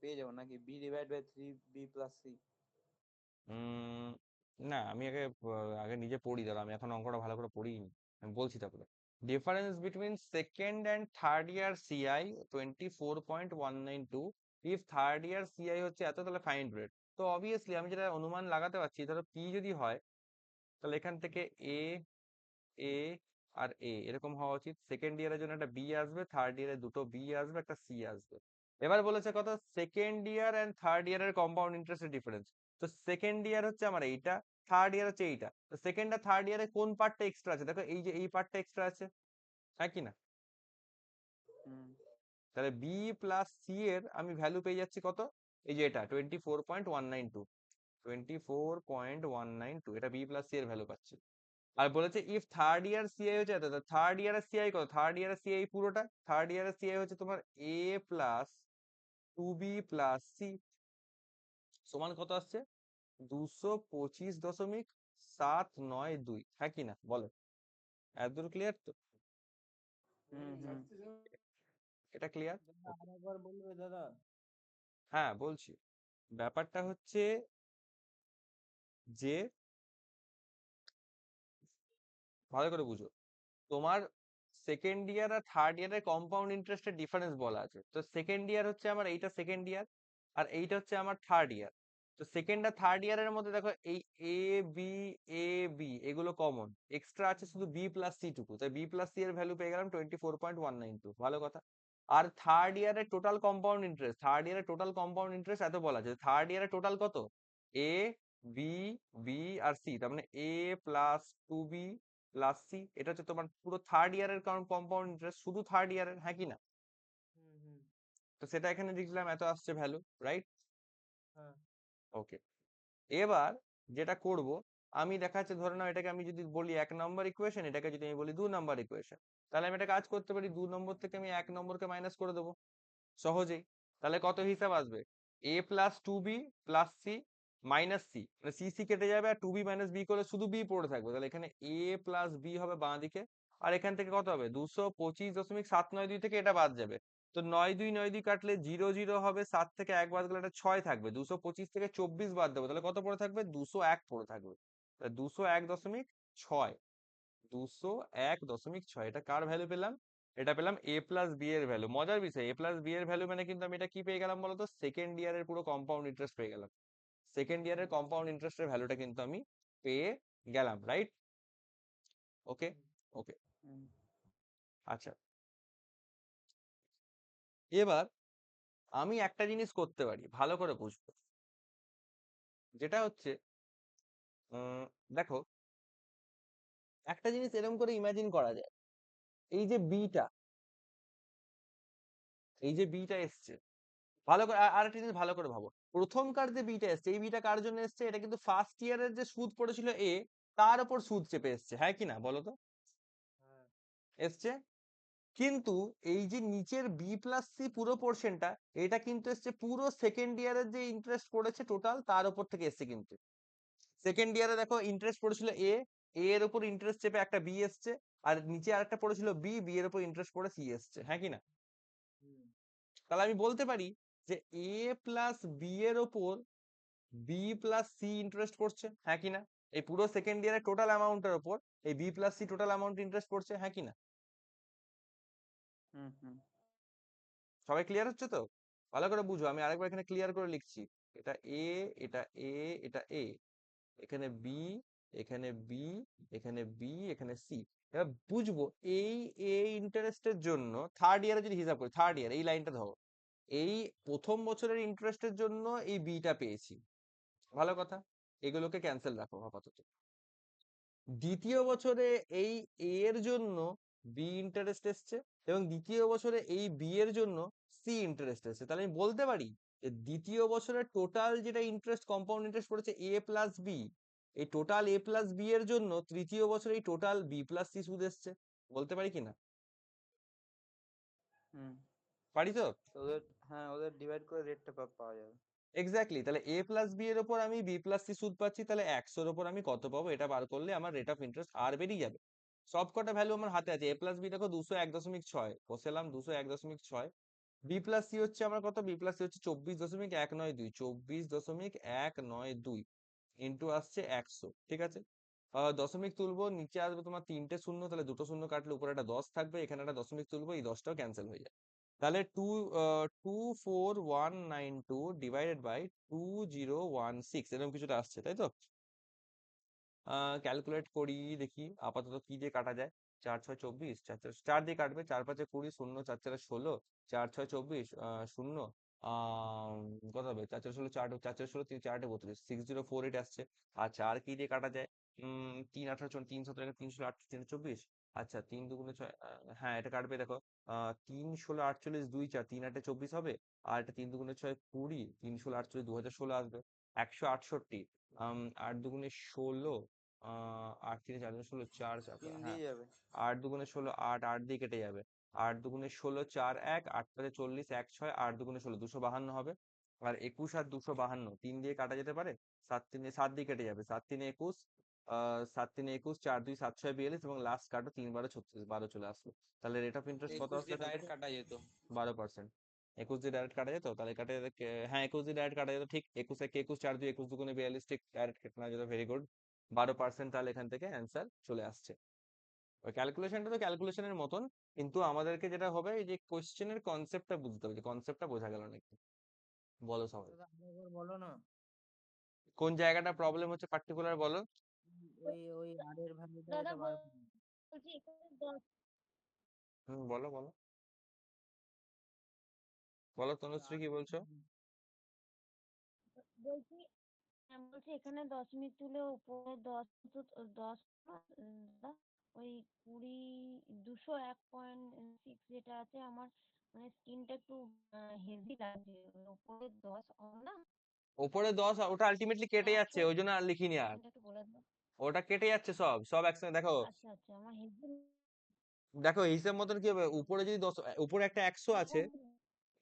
C: পেয়ে যাবো নাকি? B divide by 3b+c।
A: উম না, আমি আগে নিজে পড়ি, দাঁড়া, আমি এখন অঙ্কটা ভালো করে পড়িনি, আমি বলছি তারপরে। Difference between second and third year CI 24.192। If third year CI হচ্ছে এত, তাহলে ফাইন্ড রেট। তো অবভিয়াসলি আমি যেটা অনুমান লাগাতে পারছি, ধরো পি যদি হয়, তাহলে এখান থেকে এ এ আর এ এরকম হওয়া উচিত। সেকেন্ড ইয়ারের জন্য একটা বি আসবে, থার্ড ইয়ারে দুটো বি আসবে, একটা সি আসবে। এবার বলেছে কত? সেকেন্ড ইয়ার এন্ড থার্ড ইয়ারের কম্পাউন্ড ইন্টারেস্টের ডিফারেন্স। তো সেকেন্ড ইয়ার হচ্ছে আমার এইটা, থার্ড ইয়ার হচ্ছে এইটা। তো সেকেন্ড আর থার্ড ইয়ারে কোন পার্টটা এক্সট্রা আছে? দেখো এই যে এই পার্টটা এক্সট্রা আছে, হ্যাঁ কি না?
C: হুম।
A: তাহলে বি প্লাস সি এর আমি ভ্যালু পেয়ে যাচ্ছি কত? এই যে এটা 24.192, 24.192, এটা বি প্লাস সি এর ভ্যালু পাচ্ছি। আর বলেছে ইফ থার্ড ইয়ার সিআই হচ্ছে এত, থার্ড ইয়ারের সিআই কত? থার্ড ইয়ারের সিআই পুরোটা, থার্ড ইয়ারের সিআই হচ্ছে তোমার এ প্লাস 2b+c সমান কত আসছে? 225.792, হ্যাঁ কি না বলো? এতদূর ক্লিয়ার তো?
C: হুম। হুম।
A: এটা ক্লিয়ার?
D: দাদা আরেকবার বলবে দাদা?
A: হ্যাঁ বলছি। ব্যাপারটা হচ্ছে যে, ভালো করে বুঝো, তোমার সেকেন্ড ইয়ার আর থার্ড ইয়ারের কম্পাউন্ড ইন্টারেস্টের ডিফারেন্স বলা আছে। তো সেকেন্ড ইয়ার হচ্ছে আমার এইটা সেকেন্ড ইয়ার, আর এইটা হচ্ছে আমার থার্ড ইয়ার। তো সেকেন্ড আর থার্ড ইয়ারের মধ্যে দেখো এই এ বি এ বি এগুলো কমন, এক্সট্রা আছে শুধু বি প্লাস সি টুকু, তাই বি প্লাস সি এর ভ্যালু পেয়ে গেলাম 24.192, ভালো কথা। আর থার্ড ইয়ারের টোটাল কম্পাউন্ড ইন্টারেস্ট, থার্ড ইয়ারের টোটাল কম্পাউন্ড ইন্টারেস্ট এত বলা আছে, থার্ড ইয়ারের টোটাল কত, এ বি বি আর সি, তার মানে A plus two B plus C, এটা হচ্ছে তোমার পুরো থার্ড ইয়ারের কম্পাউন্ড ইন্টারেস্ট, শুধু থার্ড ইয়ারের, হ্যাঁ কি না?
D: হুম হুম
A: তো সেটা এখানে লিখলাম, এত আসছে ভ্যালু, রাইট?
D: হ্যাঁ
A: ওকে, এবার যেটা করব আমি, দেখা যাচ্ছে ধরে নাও এটাকে আমি যদি বলি 1 নম্বর ইকুয়েশন, এটাকে যদি আমি বলি 2 নম্বর ইকুয়েশন, তাহলে আমি একটা কাজ করতে পারি, 2 নম্বর থেকে আমি 1 নম্বরকে মাইনাস করে দেবো সহজেই। তাহলে কত হিসাব আসবে, A plus two B plus C minus C, মানে সি সি কেটে যাবে, আর টু বি মাইনাস বি করলে শুধু বি পড়ে থাকবে, তাহলে এখানে এ প্লাস বি হবে বাঁ দিকে, আর এখান থেকে কত হবে 225.792 থেকে এটা বাদ যাবে। তো 9 2 কাটলে 0 0 হবে, 7 থেকে 1 বাদ গেলে এটা 6 থাকবে, 225 থেকে 24 বাদ দেবো, তাহলে কত পড়ে থাকবে 201 পড়ে থাকবে, 201.6, 201.6, এটা কার ভ্যালু পেলাম, এটা পেলাম এ প্লাস বি এর ভ্যালু। মজার বিষয়, এ প্লাস বি এর ভ্যালু মানে কিন্তু আমি এটা কি পেয়ে গেলাম বলতো, সেকেন্ড ইয়ারের পুরো কম্পাউন্ড ইন্টারেস্ট পেয়ে গেলাম, সেকেন্ড ইয়ারের কম্পাউন্ড ইন্টারেস্টের ভ্যালুটা কিন্তু আমি পেয়ে গেলাম, রাইট? ওকে ওকে,
E: হুম।
A: আচ্ছা, এবার আমি একটা জিনিস করতে পারি, ভালো করে বুঝবো, যেটা হচ্ছে দেখো একটা জিনিস এরকম করে ইমাজিন করা যায়, এই যে বিটা, এই যে বিটা এসছে, ভালো করে আর একটা জিনিস ভালো করে ভাবো, প্রথমকার যে বিটা এসছে, এই বিটা কার জন্য এসছে, এটা কিন্তু ফার্স্ট ইয়ারের যে সুদ পড়েছিল এ, তার উপর সুদ চেপে এসছে, হ্যাঁ কি না বলো তো,
D: হ্যাঁ
A: এসছে। কিন্তু এই যে নিচের বি প্লাস সি পুরো পোর্শনটা, এটা কিন্তু এসছে পুরো সেকেন্ড ইয়ারের যে ইন্টারেস্ট পড়েছে টোটাল, তার উপর থেকে এসছে। কিন্তু সেকেন্ড ইয়ারে দেখো ইন্টারেস্ট পড়েছিল এ, এর উপর ইন্টারেস্ট চেপে একটা বি এসছে, আর নিচে আরেকটা পড়েছিল বি, বি এর উপর ইন্টারেস্ট পড়ে সি এসছে, হ্যাঁ কি না?
D: হুম
A: তাহলে আমি বলতে পারি যে এ প্লাস বি এর ওপর বি প্লাস সি ইন্টারেস্ট পড়ছে, হ্যাঁ কি না? এই পুরো সেকেন্ড ইয়ারের টোটাল অ্যামাউন্টের উপর এই B plus C total amount interest পড়ছে, হ্যাঁ কি না?
E: হুম হুম
A: সবাই ক্লিয়ার হচ্ছে তো? ভালো করে বুঝো, আমি আরেকবার এখানে ক্লিয়ার করে লিখছি, এটা এ, এটা এ, এটা এ, এখানে বি, এখানে বি, এখানে বি, এখানে সি। এবার বুঝবো এই এ ইন্টারেস্টের জন্য থার্ড ইয়ারে যদি হিসাব করি, থার্ড ইয়ার এই লাইনটা ধরো, এই প্রথম বছরের ইন্টারেস্টের জন্য এই বিটা পেয়েছি, ভালো কথা, এগুলোকে ক্যান্সেল রাখো আপাতত। দ্বিতীয় বছরে এই এ এর জন্য বি ইন্টারেস্ট এসছে, এবং দ্বিতীয় বছরে এই বি এর জন্য সি ইন্টারেস্ট এসছে, তাহলে আমি বলতে পারি যে দ্বিতীয় বছরের টোটাল যেটা ইন্টারেস্ট কম্পাউন্ড ইন্টারেস্ট পড়েছে এ প্লাস বি, এই টোটাল এ প্লাস বি এর জন্য তৃতীয় বছরে এই টোটাল বি প্লাস সি সুদ এসছে, বলতে পারি কিনা?
E: হুম
A: পারি তো?
E: তো ওদের, হ্যাঁ ওদের ডিভাইড করে রেটটা পাওয়া যাবে।
A: এক্স্যাক্টলি, তাহলে এ প্লাস বি এর উপর আমি বি প্লাস সি সুদ পাচ্ছি, তাহলে 100-র উপর আমি কত পাবো, এটা বার করলে আমার রেট অফ ইন্টারেস্ট আর বেরিয়ে যাবে। সব কটা ভ্যালু আমার হাতে আছে, এ প্লাস বি দেখো 201.6 বসালাম, 201.6, বি প্লাস সি হচ্ছে আমার কত, বি প্লাস সি হচ্ছে 24.192, 24.192 ইন্টু আসছে 100, ঠিক আছে? দশমিক তুলবো, নিচে আসবে তোমার 3টে শূন্য, তাহলে দুটো শূন্য কাটলে উপরে একটা 10 থাকবে, এখানে একটা দশমিক তুলবো, এই 10টাও ক্যান্সেল হয়ে যায়, তাহলে 24192 ডিভাইডেড বাই 2016 এরকম কিছুটা আসছে, তাই তো? ক্যালকুলেট করি দেখি আপাতত কি দিয়ে কাটা যায়, 4 6 24, 4 দিয়ে কাটবে, 4 5 20, 0 4 4 16, 4 6 24, শূন্য, কত হবে, 4 4 16, 4 4 4 16, 4 8 32, 6048 আসছে। আচ্ছা, আর কি দিয়ে কাটা যায়, 3 18 3 17 3 16 8 3 24, আচ্ছা 3 2 6, হ্যাঁ এটা কাটবে দেখো, 3 16 48 2 4, 3 8 24 হবে, আর এটা 3 2 6 20, 3 16 48 2016 আসবে, 168, 8 2 16, 8 3 4 16, 4
E: তিন
A: হ্যাঁ,
E: দিয়ে যাবে।
A: 8 2 16, 8 8 দিয়ে কেটে যাবে, 8 2 16, 4 1, 8 5 40, 1 6, 8 2 16, 252 হবে, আর 21 আর 252 3 দিয়ে কাটা যেতে পারে, 7 3 7 দিয়ে কেটে যাবে, 7 3 21, 7 3 21, 4 2 7 6 42, এবং লাস্ট কাটো 3 12 36, 12 চলে আসলো, তাহলে রেট অফ ইন্টারেস্ট কত
E: 21
A: আসলো
E: দিয়ে
A: এখান
E: ডাইরেক্ট
A: থেকে?
E: কাটা যেত।
A: 12%। 21 দিয়ে ডাইরেক্ট কাটা যেত, তাহলে কাটে, হ্যাঁ 21 দিয়ে ডাইরেক্ট কাটা যেত, ঠিক, 21 1 21, 4 2 21 2 42, ঠিক ডাইরেক্ট কেটে নেওয়া যেত, ভেরি গুড, 12%, তাহলে এখান থেকে অ্যান্সার চলে আসছে। ওই ক্যালকুলেশনটা তো ক্যালকুলেশনের মতন, কিন্তু আমাদেরকে যেটা হবে এই যে কোশ্চেনের কনসেপ্টটা বুঝতে হবে, যে কনসেপ্টটা বোঝা গেল নাকি। বলো সবাই
D: দাদা আরেকবার বলো না।
A: কোন জায়গাটা প্রবলেম হচ্ছে পার্টিকুলার বলো।
D: ওই আর এর ভ্যালুটা
B: দাদা
D: এটা বার করো।
B: বলছি এখানে 10
A: বলো বলো বলো,
D: ওই
A: তনুশ্রী
D: আর
A: কি বলছো?
B: বলছি বলছি এখানে 10 মিনিট তুলে উপরে 10 10 ওই 20 201.6 যেটা আছে আমার মানে স্কিনটা একটু হেভি লাগছে উপরে 10 না
A: ওপরে 10 ওটা আলটিমেটলি কেটে
B: 100
A: যাচ্ছে, ওই জন্য আর লিখিনি আর।
B: স্কিনটা একটু বলে দাও।
A: ওটা কেটে যাচ্ছে সব সব একসঙ্গে, দেখো
B: আচ্ছা আচ্ছা আমার হেভি
A: দেখো হিসেব মতন কি হবে, উপরে যদি 10, উপরে একটা 100 আছে,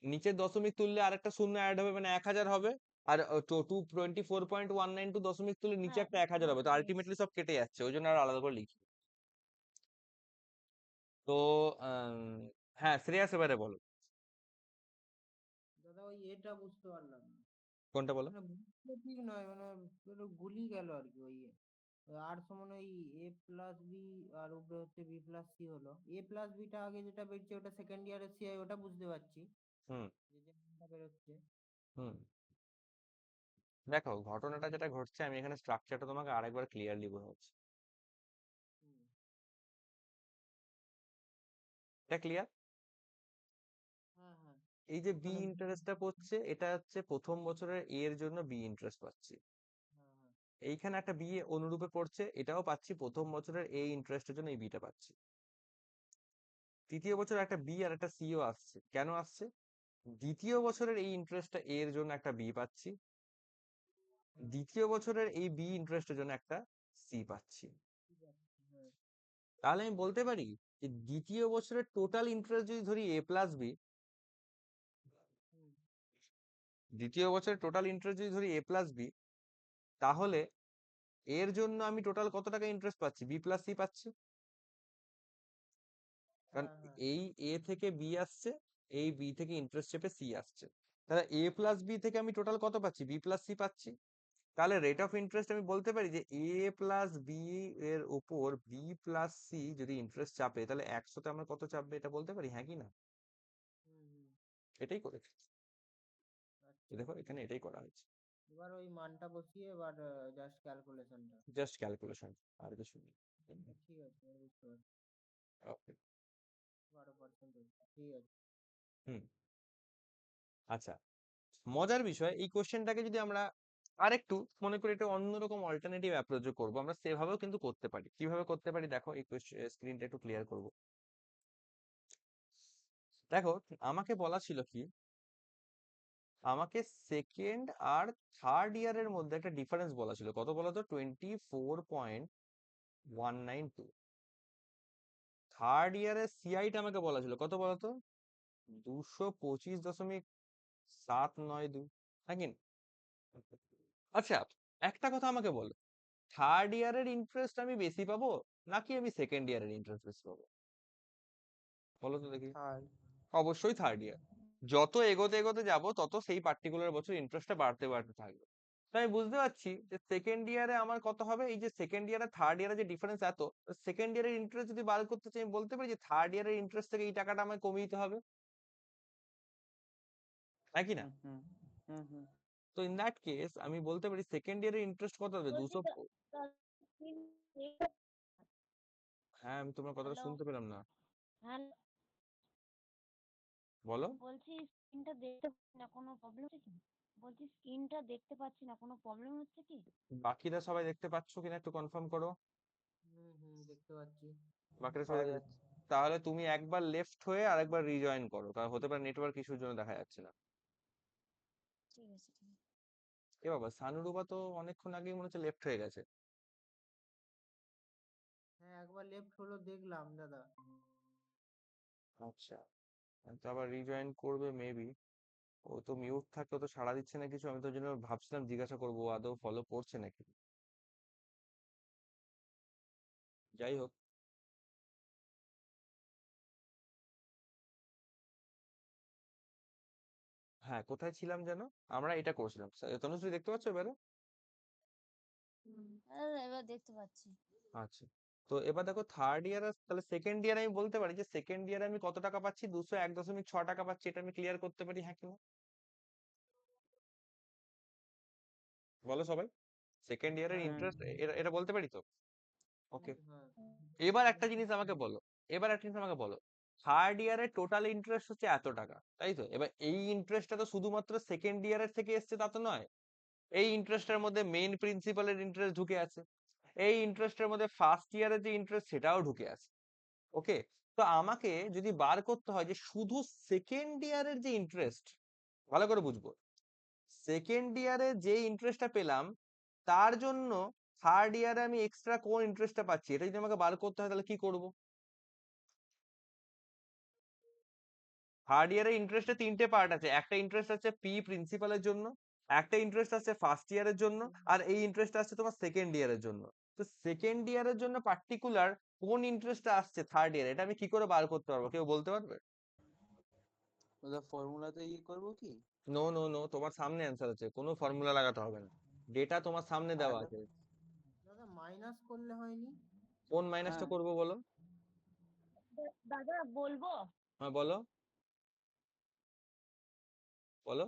A: নিচের দশমিক তুললে আরেকটা শূন্য অ্যাড হবে, মানে 1000 হবে। আর 24.192 দশমিক তুললে নিচে
B: হ্যাঁ
A: একটা 1000 হবে, তো আলটিমেটলি সব কেটে যাচ্ছে, ওই জন্য আর আলাদা করে লিখি। তো হ্যাঁ শ্রেয়াস এবারে বলো।
D: দাদা ওই এটা বুঝতে পারলাম না।
A: কোনটা বলো?
D: মানে বুঝতে ঠিক নয়, মানে একটু গুলি গেল আর কি। ওই আর সমান ওই এ প্লাস বি আর উপরে হচ্ছে বি প্লাস সি হলো। এ প্লাস বিটা আগে যেটা বেরছে ওটা সেকেন্ড ইয়ারের সিআই, ওটা বুঝতে পারছি
A: হুম
D: যে মানটা বেরোচ্ছে।
A: হুম দেখো ঘটনাটা যেটা ঘটছে, আমি এখানে স্ট্রাকচারটা তোমাকে আরেকবার ক্লিয়ারলি বোঝাচ্ছি।
D: হুম।
A: এটা ক্লিয়ার?
D: হ্যাঁ হ্যাঁ।
A: এই যে বি
D: মানে
A: ইন্টারেস্টটা পড়ছে, এটা হচ্ছে প্রথম বছরের এ এর জন্য বি ইন্টারেস্ট পাচ্ছি।
D: হ্যাঁ হ্যাঁ।
A: এইখানে একটা বি অনুরূপে পড়ছে, এটাও পাচ্ছি, প্রথম বছরের এ ইন্টারেস্টের জন্য এই বিটা পাচ্ছি। তৃতীয় বছর একটা বি আর একটা সিও আসছে, কেন আসছে? দ্বিতীয় বছরের এই ইন্টারেস্টটা এর জন্য একটা বি পাচ্ছি, দ্বিতীয় বছরের এই বি ইন্টারেস্টের জন্য একটা সি পাচ্ছি।
D: ঠিক আছে, হ্যাঁ।
A: তাহলে আমি বলতে পারি যে দ্বিতীয় বছরের টোটাল ইন্টারেস্ট যদি ধরি এ প্লাস বি,
D: হুম।
A: দ্বিতীয় বছরের টোটাল ইন্টারেস্ট যদি ধরি এ প্লাস বি, তাহলে এর জন্য আমি টোটাল কত টাকা ইন্টারেস্ট পাচ্ছি? বি প্লাস সি পাচ্ছি। কারণ
D: হ্যাঁ হ্যাঁ।
A: এই এ থেকে বি আসছে, এই বি থেকে ইন্টারেস্ট চেপে সি আসছে, তাহলে এ প্লাস বি থেকে আমি টোটাল কত পাচ্ছি? বি প্লাস সি পাচ্ছি। তাহলে রেট অফ ইন্টারেস্ট আমি বলতে পারি যে এ প্লাস বি এর উপর বি প্লাস সি যদি ইন্টারেস্ট চাপে, তাহলে 100তে আমার কত চাপবে, এটা বলতে পারি, হ্যাঁ কি না?
D: হুম হুম।
A: এটাই করেছি।
D: আচ্ছা
A: দেখো
D: ঠিক
A: এখানে
D: আছে।
A: এটাই করা হয়েছে,
D: এবার ওই মানটা বসিয়ে এবার জাস্ট ক্যালকুলেশনটা।
A: জাস্ট ক্যালকুলেশন, আর কিছু নেই।
D: ঠিক আছে, এবার বুঝতে পারছি।
A: ওকে।
D: 12% ঠিক আছে।
A: হুম। আচ্ছা, মজার বিষয় এই কোশ্চেনটাকে যদি আমরা আরেকটু মনে করি এটা অন্যরকম অল্টারনেটিভ অ্যাপ্রোচে করবো, আমরা সেভাবেও কিন্তু করতে পারি। কিভাবে করতে পারি দেখো, এই স্ক্রিনটা একটু ক্লিয়ার করব। দেখো আমাকে বলা ছিল কি, আমাকে সেকেন্ড আর থার্ড ইয়ারের মধ্যে একটা ডিফারেন্স বলা ছিল, কত বলো তো? 24.192। থার্ড ইয়ারের সিআইটা আমাকে বলা ছিল কত বলো তো? 225.792, নাকি? আচ্ছা, একটা কথা আমাকে বলো, থার্ড ইয়ারের ইন্টারেস্ট আমি বেশি পাবো নাকি আমি সেকেন্ড ইয়ারের ইন্টারেস্ট বেশি পাবো? বলো তো দেখি।
C: থার্ড।
A: অবশ্যই থার্ড ইয়ার। যত এগোতে এগোতে যাব তত সেই পার্টিকুলার বছর ইন্টারেস্টটা বাড়তে বাড়তে থাকবে। তো আমি বুঝতে পারছি যে সেকেন্ড ইয়ারে আমার কত হবে, এই যে সেকেন্ড ইয়ারে থার্ড ইয়ারে যে ডিফারেন্স এত, সেকেন্ড ইয়ারের ইন্টারেস্ট যদি বার করতে চাই, আমি বলতে পারি যে থার্ড ইয়ারের ইন্টারেস্ট থেকে এই টাকাটা আমায় কমিয়ে দিতে হবে, নাকি না?
C: হুম হুম হুম হুম।
A: তো ইন দ্যাট কেস আমি বলতে পারি সেকেন্ড ইয়ারের ইন্টারেস্ট কত হবে?
B: বলছি
A: 200।
B: স্কিন
A: হ্যাঁ আমি তোমার কথাটা
B: হ্যালো
A: শুনতে পেলাম না,
B: হ্যাঁ
A: বলো।
B: বলছি স্ক্রিনটা দেখতে পাচ্ছি না, কোনো প্রবলেম হচ্ছে কি? বলছি স্ক্রিনটা দেখতে পাচ্ছি না, কোনো প্রবলেম হচ্ছে কি?
A: বাকিরা সবাই দেখতে পাচ্ছ কিনা একটু কনফার্ম করো।
D: হুম হুম, দেখতে পাচ্ছি।
A: বাকিরা সবাই
C: পাওয়া যাচ্ছে।
A: তাহলে তুমি একবার লেফট হয়ে আরেকবার রিজয়েন করো, কারণ হতে পারে নেটওয়ার্ক ইস্যুর জন্য দেখা যাচ্ছে না।
B: ঠিক আছে ঠিক আছে।
A: এ বাবা, সানুরুবা তো অনেকক্ষণ আগেই মনে হচ্ছে লেফট হয়ে গেছে।
D: হ্যাঁ একবার লেফট হলো দেখলাম দাদা।
A: আচ্ছা, তো আবার রিজয়েন করবে মেবি। ও তো মিউট থাকে, ও তো সাড়া দিচ্ছে না কিছু, আমি তো ওই জন্য ভাবছিলাম জিজ্ঞাসা করবো ও আদৌ ফলো করছে নাকি। যাই হোক, হ্যাঁ কোথায় ছিলাম যেন? আমরা এটা করছিলাম, তনুশ্রী দেখতে পাচ্ছ এবারে?
B: এবার দেখতে পাচ্ছি।
A: আচ্ছা, তো এবার দেখো থার্ড ইয়ার তাহলে সেকেন্ড ইয়ার আমি বলতে পারি যে সেকেন্ড ইয়ারে আমি কত টাকা পাচ্ছি, 201.6 টাকা পাচ্ছি, এটা আমি ক্লিয়ার করতে পারি, হ্যাঁ কি না? বলো সবাই, সেকেন্ড ইয়ারের
D: হ্যাঁ
A: ইন্টারেস্ট এটা বলতে পারি তো? ওকে,
D: হ্যাঁ
A: এবার একটা জিনিস আমাকে বলো, থার্ড ইয়ারের টোটাল ইন্টারেস্ট হচ্ছে এত টাকা, তাই তো? এবার এই ইন্টারেস্টটা তো শুধুমাত্র সেকেন্ড ইয়ারের থেকে এসছে তা তো নয়, এই ইন্টারেস্টের মধ্যে মেইন প্রিন্সিপালের ইন্টারেস্ট ঢুকে আছে, এই ইন্টারেস্টের মধ্যে ফার্স্ট ইয়ারের যে ইন্টারেস্ট সেটাও ঢুকে আছে। ওকে, তো আমাকে যদি বার করতে হয় যে শুধু সেকেন্ড ইয়ারের যে ইন্টারেস্ট, ভালো করে বুঝবো, সেকেন্ড ইয়ারে যে ইন্টারেস্টটা পেলাম তার জন্য থার্ড ইয়ারে আমি এক্সট্রা কোন ইন্টারেস্টটা পাচ্ছি, এটা যদি আমাকে বার করতে হয় তাহলে কি করব? থার্ড ইয়ারের ইন্টারেস্টে তিনটে পার্ট আছে, একটা ইন্টারেস্ট আছে পি প্রিন্সিপালের জন্য, একটা ইন্টারেস্ট আছে ফার্স্ট ইয়ারের জন্য, আর এই ইন্টারেস্ট আছে তোমার সেকেন্ড ইয়ারের জন্য। তো সেকেন্ড ইয়ারের জন্য পার্টিকুলার কোন ইন্টারেস্টটা আসছে থার্ড ইয়ারে, এটা আমি কি করে বার করতে পারবো, কেউ বলতে পারবে?
C: ওটা ফর্মুলাতে ইয়ে করবো কি?
A: নো নো নো, তোমার সামনে অ্যান্সার আছে, কোনো ফর্মুলা লাগাতে হবে না, ডেটা তোমার সামনে দেওয়া
C: তাহলে
A: আছে।
D: দাদা মাইনাস করলে হয়নি?
A: কোন মাইনাসটা
C: হ্যাঁ,
A: করবো বলো?
B: দাদা বলবো?
A: হ্যাঁ বলো, বলো।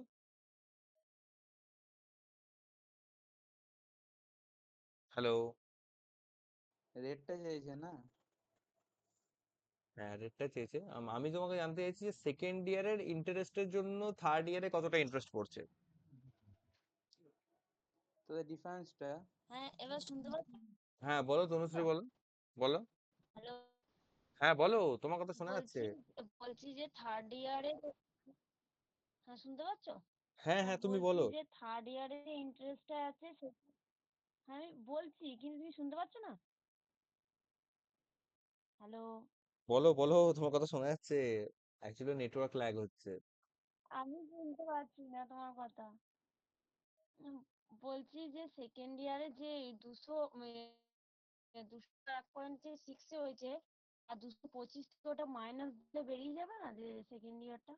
A: হ্যালো।
C: রেটটা চাইছে না?
A: হ্যাঁ রেটটা চেয়েছে, আমি তোমাকে জানতে চাইছি যে সেকেন্ড ইয়ারের ইন্টারেস্টের জন্য থার্ড ইয়ারে কতটা ইন্টারেস্ট পড়ছে।
C: তাহলে ডিফারেন্সটা
B: হ্যাঁ, এবার শুনতে পাচ্ছ?
A: হ্যাঁ বলো তনুশ্রী, বলো, বলো।
B: হ্যালো,
A: হ্যাঁ বলো, তোমার কথা শোনা যাচ্ছে।
B: বলছি বলছি যে থার্ড ইয়ারে, হ্যাঁ শুনতে পাচ্ছ?
A: হ্যাঁ হ্যাঁ তুমি
B: বলছি
A: বলো।
B: যে থার্ড ইয়ারে যে ইন্টারেস্টটা আছে হ্যাঁ আমি বলছি, কিন্তু তুমি শুনতে পাচ্ছ না? হ্যালো,
A: বলো বলো, তোমার কথা শোনা যাচ্ছে, অ্যাকচুয়ালি নেটওয়ার্ক ল্যাগ হচ্ছে।
B: আমি শুনতে পাচ্ছি না তোমার কথা। উম, বলছি যে সেকেন্ড ইয়ারে যে 201.6 হয়েছে, আর 225 থেকে ওটা মাইনাস দিলে বেরিয়ে যাবে না যে সেকেন্ড ইয়ারটা?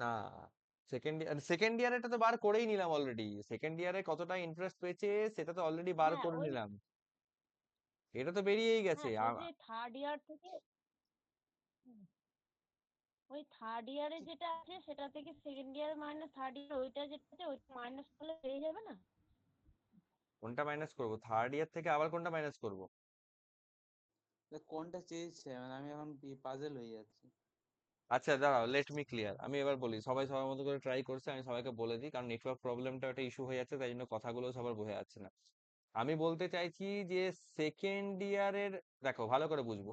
A: না, সেকেন্ড ইয়ার এটা তো বার করেই নিলাম অলরেডি, সেকেন্ড ইয়ারে কতটা ইন্টারেস্ট পেয়েছে সেটা তো অলরেডি বার
B: হ্যাঁ
A: করে
B: ওই,
A: নিলাম, এটা তো বেরিয়েই গেছে।
B: হ্যাঁ বলছি থার্ড ইয়ার থেকে, হুম, ওই থার্ড ইয়ারে যেটা আছে সেটা থেকে second year minus third year, ওইটা যেটা আছে ওইটা মাইনাস করলে পেয়ে যাবে না?
A: কোনটা মাইনাস করব, থার্ড ইয়ার থেকে আবার কোনটা মাইনাস করব?
C: কোনটা চেয়েছে, মানে আমি এখন পাজেল হয়ে যাচ্ছি।
A: আচ্ছা দাঁড়াও, লেট মি ক্লিয়ার, আমি এবার বলি, সবাই সবার মতো করে ট্রাই করছে, আমি সবাইকে বলে দিই, কারণ নেটওয়ার্ক প্রবলেমটা একটা ইস্যু হয়ে যাচ্ছে, তাই জন্য কথাগুলো সবার বোঝা যাচ্ছে না। আমি বলতে চাইছি যে সেকেন্ড ইয়ারের, দেখো ভালো করে বুঝবো,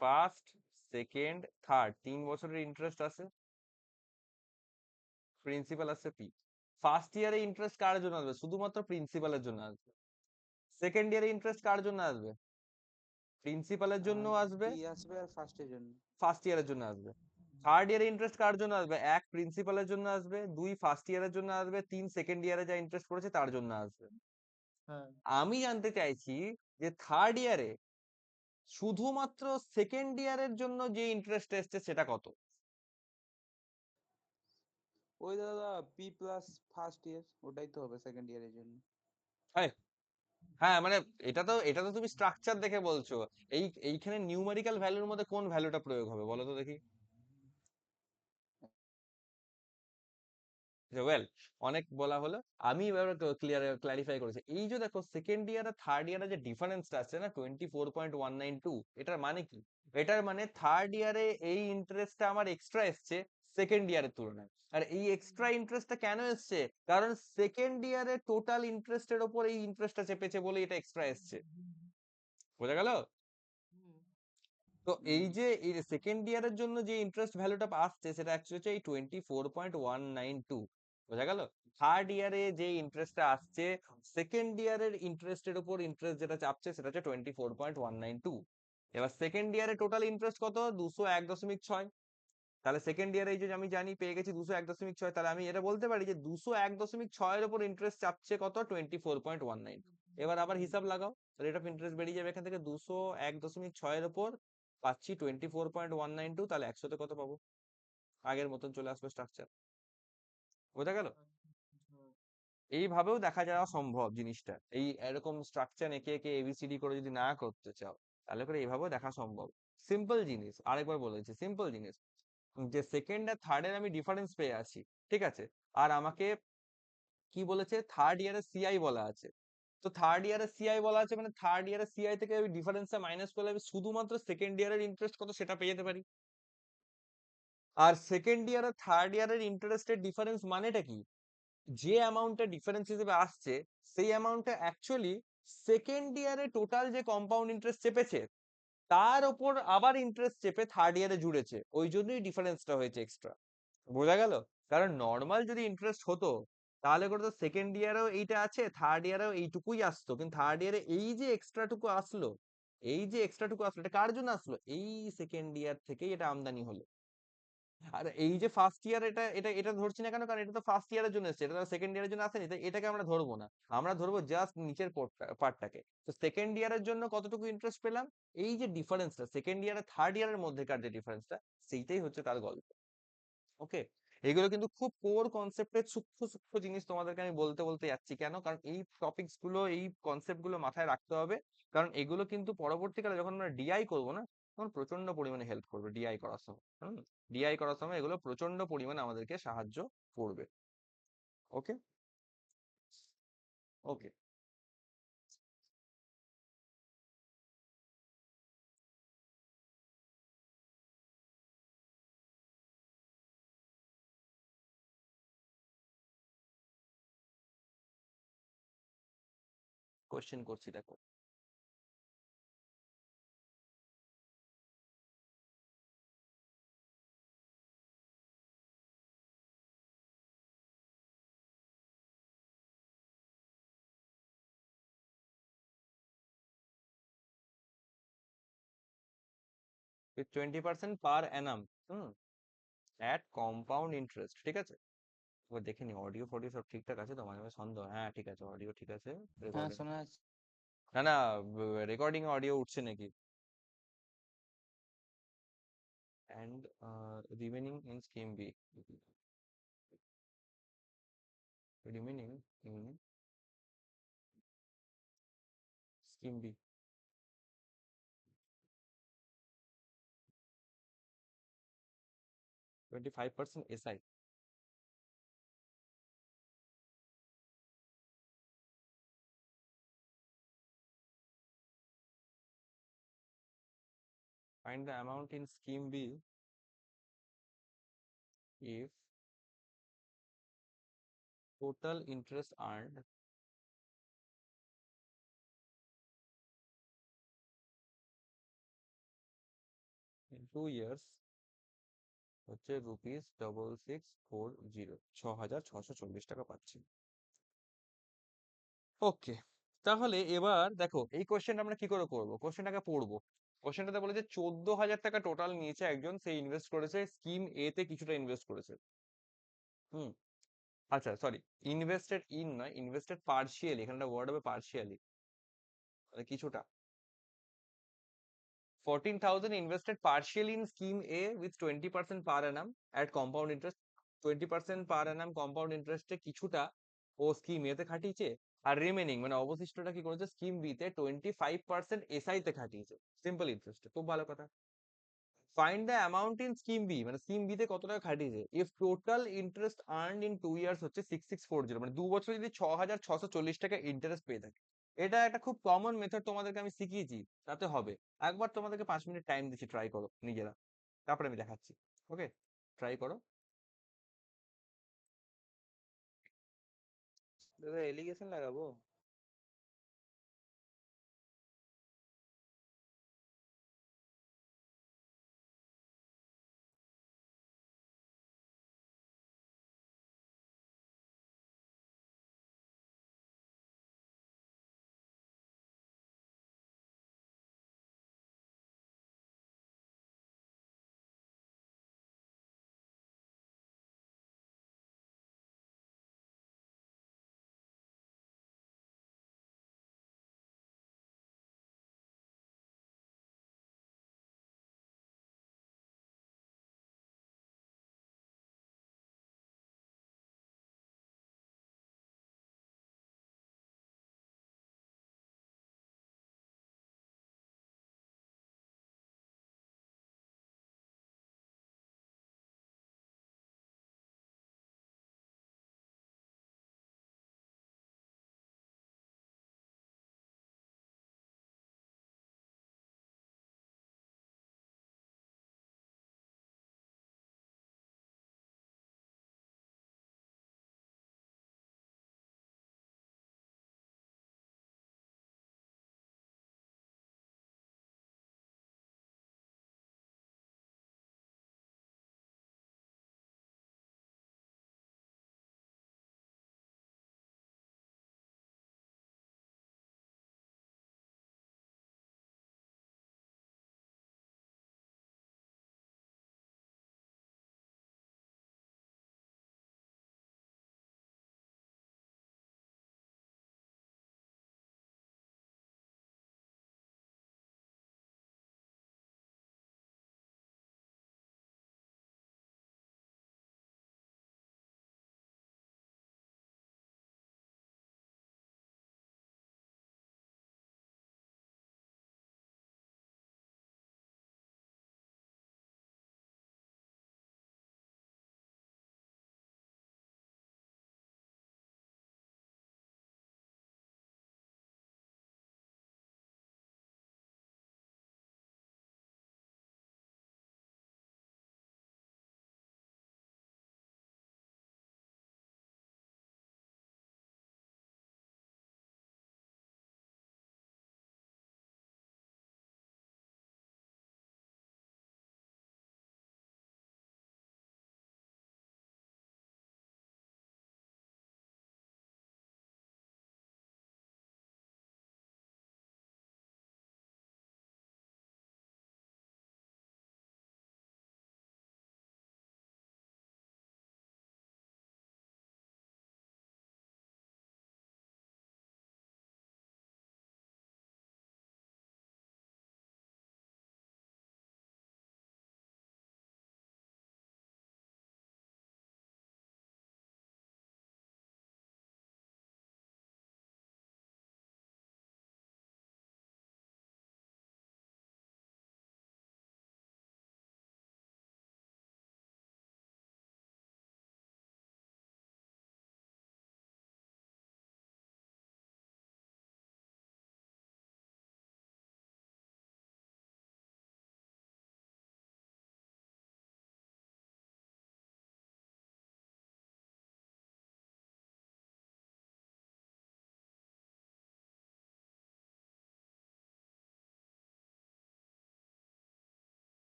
A: ফার্স্ট সেকেন্ড থার্ড 3 বছরের ইন্টারেস্ট আছে, প্রিন্সিপাল আছে পি। ফার্স্ট ইয়ারে ইন্টারেস্ট কার জন্য আসবে, শুধুমাত্র প্রিন্সিপালের জন্য আসবে। সেকেন্ড ইয়ারে ইন্টারেস্ট কার জন্য আসবে, প্রিন্সিপালের জন্য আসবে,
C: পি আসবে আর ফার্স্টের জন্য।
A: ফার্স্ট ইয়ারের জন্য আসবে। থার্ড ইয়ারে ইন্টারেস্ট কার জন্য আসবে, এক প্রিন্সিপালের জন্য আসবে, দুই ফার্স্ট ইয়ারের জন্য আসবে, তিন সেকেন্ড ইয়ারে যা ইন্টারেস্ট পড়েছে তার জন্য আসবে।
D: হ্যাঁ
A: আমি জানতে চাইছি যে থার্ড ইয়ারে শুধুমাত্র সেকেন্ড ইয়ারের জন্য যে ইন্টারেস্ট এসছে সেটা কত?
C: ওই দাদা পি প্লাস ফার্স্ট ইয়ার, ওটাই তো হবে সেকেন্ড ইয়ারের জন্য।
A: হ্যাঁ হ্যাঁ, মানে এটা তো তুমি স্ট্রাকচার দেখে বলছো, এইখানে নিউমেরিক্যাল ভ্যালুর মধ্যে কোন ভ্যালুটা প্রয়োগ হবে বলো তো দেখি। ওয়েল, অনেক বলা হলো, আমি এবার ক্লারিফাই করেছি, এই যে দেখো সেকেন্ড ইয়ার আর থার্ড ইয়ারে যে ডিফারেন্সটা আছে না 24.192, এটার মানে কি? এটার মানে থার্ড ইয়ারে এই ইন্টারেস্টটা আমার এক্সট্রা এসছে সেকেন্ড ইয়ারের তুলনায়, আর এই এক্সট্রা ইন্টারেস্টটা কেন এসছে, কারণ সেকেন্ড ইয়ারে টোটাল ইন্টারেস্টের ওপর এই ইন্টারেস্টটা চেপেছে বলে এটা এক্সট্রা এসছে, বোঝা গেল?
D: হুম,
A: তো এই যে এই সেকেন্ড ইয়ারের জন্য যে ইন্টারেস্ট ভ্যালুটা আসছে সেটা অ্যাকচুয়ালি হচ্ছে এই 24.192, বোঝা গেল? থার্ড ইয়ারে যে ইন্টারেস্টটা আসছে সেকেন্ড ইয়ারের ইন্টারেস্টের উপর ইন্টারেস্ট যেটা চাপছে সেটা হচ্ছে 24.192। এবার সেকেন্ড ইয়ারে টোটাল ইন্টারেস্ট কত, 201.6। তাহলে সেকেন্ড ইয়ারে এই যে আমি জানি পেয়ে গেছি 201.6, তাহলে আমি এটা বলতে পারি যে 201.6 এর উপর ইন্টারেস্ট চাপছে কত, 24.19। এবার আবার হিসাব লাগাও, রেট অফ ইন্টারেস্ট বেরিয়ে যাবে এখান থেকে, 201.6 এর উপর পাচ্ছি 24.192, তাহলে 100-তে কত পাবো, আগের মতন চলে আসবে স্ট্রাকচার, বোঝা গেল?
D: আচ্ছা, হ্যাঁ।
A: এইভাবেও দেখা যাওয়া সম্ভব জিনিসটা। এই এরকম স্ট্রাকচার এঁকে এঁকে এবিসিডি করে যদি না করতে চাও, তাহলে করে এইভাবেও দেখা সম্ভব। সিম্পল জিনিস, আরেকবার বলেছি সিম্পল জিনিস, যে সেকেন্ড আর থার্ড এর আমি ডিফারেন্স পেয়ে আছি, ঠিক আছে, আর আমাকে কি বলেছে, থার্ড ইয়ারের সিআই বলা আছে। তো থার্ড ইয়ারের সিআই বলা আছে মানে থার্ড ইয়ারের সিআই থেকে আমি ডিফারেন্সটা মাইনাস করলে আমি শুধুমাত্র সেকেন্ড ইয়ারের ইন্টারেস্ট কত সেটা পেয়ে যেতে পারি। আর সেকেন্ড ইয়ার আর থার্ড ইয়ারের ইন্টারেস্টের ডিফারেন্স মানেটা কি, যে অ্যামাউন্টটা ডিফারেন্স হিসেবে আসছে সেই অ্যামাউন্টটা অ্যাকচুয়ালি সেকেন্ড ইয়ারে টোটাল যে কম্পাউন্ড ইন্টারেস্ট চেপেছে তার ওপর আবার ইন্টারেস্ট চেপে থার্ড ইয়ারে জুড়েছে, ওই জন্যই ডিফারেন্সটা হয়েছে এক্সট্রা। বোঝা গেল? কারণ নর্মাল যদি ইন্টারেস্ট হতো তাহলে করে তো সেকেন্ড ইয়ারেও এইটা আছে, থার্ড ইয়ারেও এইটুকুই আসতো, কিন্তু থার্ড ইয়ারে এই যে এক্সট্রা টুকু আসলো, এই যে এক্সট্রা টুকু আসলো, এটা কার জন্য আসলো, এই সেকেন্ড ইয়ার থেকেই এটা আমদানি হলো। আর এই যে ফার্স্ট ইয়ার, এটা এটা এটা ধরছি না কেন, কারণ এটা তো ফার্স্ট ইয়ারের জন্য এসেছে, এটা তো সেকেন্ড ইয়ারের জন্য আসেনি, তাই এটাকে আমরা ধরবো না। আমরা ধরবো জাস্ট নিচের পার্টটাকে। তো সেকেন্ড ইয়ারের জন্য কতটুকু ইন্টারেস্ট পেলাম, এই যে ডিফারেন্সটা সেকেন্ড ইয়ার আর থার্ড ইয়ারের মধ্যেকার যে ডিফারেন্সটা, সেইটাই হচ্ছে তার গল্প। ওকে, এগুলো কিন্তু খুব কোর কনসেপ্টের সূক্ষ্ম সূক্ষ্ম জিনিস তোমাদেরকে আমি বলতে বলতে যাচ্ছি কেন, কারণ এই টপিকস গুলো, এই কনসেপ্ট গুলো মাথায় রাখতে হবে। কারণ এগুলো কিন্তু পরবর্তীকালে যখন আমরা ডিআই করবো না, তখন প্রচন্ড পরিমাণে হেল্প করবে ডিআই করার সময়। ডিআই করার সময় এগুলো প্রচন্ড পরিমাণে আমাদেরকে সাহায্য করবে। ওকে, ওকে। কোয়েশ্চেন করছি দেখো। with 20% per Anam, at compound interest, ঠিক আছে। এবার দেখে নি অডিও ফডিও সব ঠিকঠাক আছে তো, মাঝে মাঝে সন্দেহ, হ্যাঁ ঠিক আছে, অডিও ঠিক আছে,
C: হ্যাঁ
A: রেকর্ডিং,
C: শোনা যাচ্ছে।
A: না না, রেকর্ডিং অডিও উঠছে নাকি, and remaining in scheme B, remaining in scheme B, 25% SI, find the amount in scheme B if total interest earned in 2 years হচ্ছে ₹6640, 6,640 টাকা পাচ্ছি। ওকে, তাহলে এবার দেখো এই কোশ্চেনটা আমরা কি করে করবো, কোশ্চেনটাকে পড়বো। কোশ্চেনটাতে বলেছে 14,000 টাকা টোটাল নিয়েছে একজন, সে ইনভেস্ট করেছে স্কিম এ তে, কিছুটা ইনভেস্ট করেছে। হুম, আচ্ছা সরি, ইনভেস্টেড ইন নয়, ইনভেস্টেড পার্শিয়ালি, এখানে ওয়ার্ড হবে পার্শিয়ালি, মানে কিছুটা। 14,000 invested partially in scheme A with 20% per annum at compound interest, 20% per annum compound interest এ কিছুটা ও স্কিম এ তে খাটিয়েছে, আর রিমেনিং মানে অবশিষ্টটা কি করেছে, স্কিম বি তে 25% এসআই তে খাটিয়েছে, সিম্পল ইন্টারেস্ট। খুব ভালো কথা। Find the amount in scheme B, মানে স্কিম বি তে কত টাকা খাটিয়েছে, if total interest earned in 2 years হচ্ছে 6640, মানে 2 বছরে যদি 6,640 টাকা ইন্টারেস্ট পেয়ে থাকে। এটা একটা খুব কমন মেথড তোমাদেরকে আমি শিখিয়েছি, তাতে হবে। একবার তোমাদেরকে 5 মিনিট টাইম দিচ্ছি, ট্রাই করো নিজেরা, তারপরে আমি দেখাচ্ছি। ওকে, ট্রাই করো।
C: দাদা এলিগেশন লাগাবো?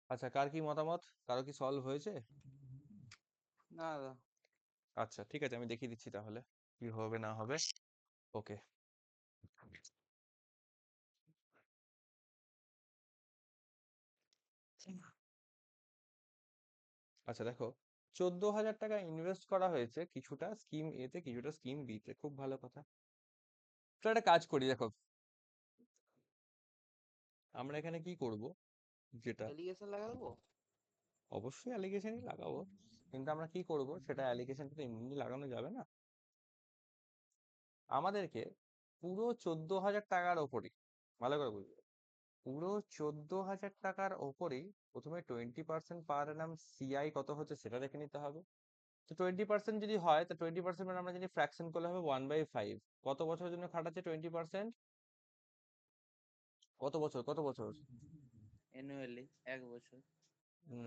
A: আচ্ছা, কার কি মতামত? কারো কি সলভ হয়েছে?
C: না দাদা।
A: আচ্ছা, ঠিক আছে, আমি দেখিয়ে দিচ্ছি তাহলে কি হবে না হবে। ওকে, আচ্ছা দেখো, 14,000 টাকা ইনভেস্ট করা হয়েছে কিছুটা স্কিম এ তে, কিছুটা স্কিম বি তে। খুব ভালো কথা। তো একটা কাজ করি, দেখো আমরা এখানে কি করব, যেটা
C: অ্যালিগেশন লাগাবো।
A: অবশ্যই অ্যালিগেশনই লাগাবো, কিন্তু আমরা কি করব সেটা, অ্যালিগেশন তো এমনি লাগানো যাবে না। আমাদেরকে পুরো 14,000 টাকার ওপরই, ভালো করে বুঝবে, পুরো 14,000 টাকার ওপরেই প্রথমে 20% পার অ্যানাম সিআই কত হচ্ছে সেটা দেখে নিতে হবে। তো 20% যদি হয়, তো 20% মানে আমরা যদি ফ্র্যাকশন করলে হবে 1/5। কত বছরের জন্য খাটাচ্ছে 20%? কত বছর, কত বছর?
C: অ্যানুয়ালি 1 বছর।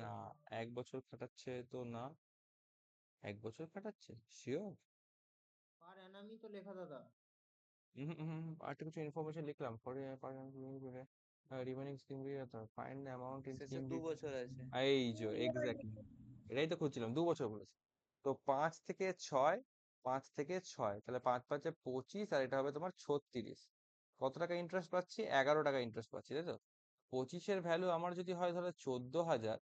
A: না, 1 বছর খাটাচ্ছে তো না। 1 বছর খাটাচ্ছে শিওর?
D: পার অ্যানামই তো লেখা দাদা।
A: আর একটু কিছু ইনফরমেশন লিখলাম for remaining scheme B, find the amount in
C: শেষে
A: স্কিম বি।
C: 2 বছর আছে।
A: এই যে এক্স্যাক্টলি, এটাই তো খুঁজছিলাম, 2 বছর বলেছে। তো 5 থেকে 6, 5 থেকে 6, তাহলে 5 5 25, আর এটা হবে তোমার 36। কত টাকা ইন্টারেস্ট পাচ্ছি? 11 টাকা ইন্টারেস্ট পাচ্ছি, তাই তো? 25-এর ভ্যালু আমার যদি হয় ধরো 14,000,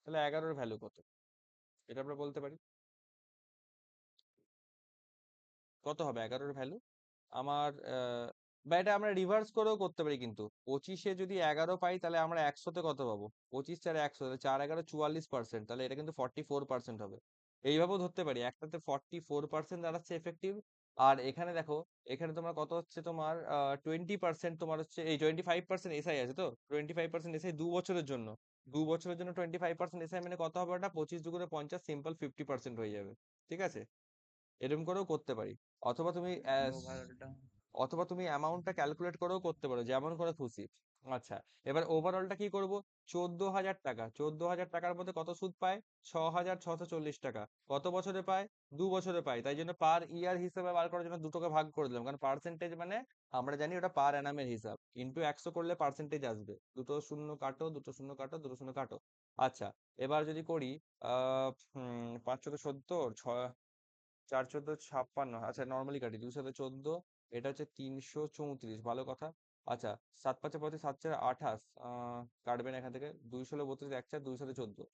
A: তাহলে 11-এর ভ্যালু কত? এটা আমরা বলতে পারি। কত হবে 11-এর ভ্যালু আমার? বা এটা আমরা রিভার্স করেও করতে পারি, কিন্তু 25-এ যদি 11 পাই তাহলে আমরা 100-তে কত পাবো? 25 4 100, তাহলে 4 11 44%, তাহলে এটা কিন্তু 44% হবে। এইভাবেও ধরতে পারি, একটাতে 44% দাঁড়াচ্ছে এফেক্টিভ। আর এখানে দেখো, এখানে তোমার কত হচ্ছে, তোমার 20% তোমার হচ্ছে, এই 25% এসআই আছে, তো 25% এসআই 2 বছরের জন্য। 2 বছরের জন্য 25% এসআই মানে কত হবে? ওটা 25 দুগুণে 50, সিম্পল 50% হয়ে যাবে। ঠিক আছে, এরকম করেও করতে পারি। অথবা তুমি
C: ওভারঅলটা।
A: অথবা তুমি অ্যামাউন্টটা ক্যালকুলেট করেও করতে পারো, যেমন করে খুশি। আচ্ছা, এবার ওভারঅলটা কি করব? 14,000 টাকা, 14,000 টাকার মধ্যে কত সুদ পায়? 6,640 টাকা। কত বছরে পায়? 2 বছরে পায়। তাই জন্য পার ইয়ার হিসেবে বার করার জন্য দুটোকে ভাগ করে দিলাম, কারণ পার্সেন্টেজ মানে আমরা জানি ওটা পার অ্যানামের হিসাব, ইন্টু 100 করলে পার্সেন্টেজ আসবে। দুটো শূন্য কাটো, দুটো শূন্য কাটো, দুটো শূন্য কাটো। আচ্ছা, এবার যদি করি 5 14 ছয়, 4 14 56, আচ্ছা নর্মালি কাটি, 2 7 14, এটা হচ্ছে 334, ভালো কথা। আচ্ছা, 7 5 25, 7 4 28, কাটবেন এখান থেকে, 2 16 32, 1 4, 2 7 14,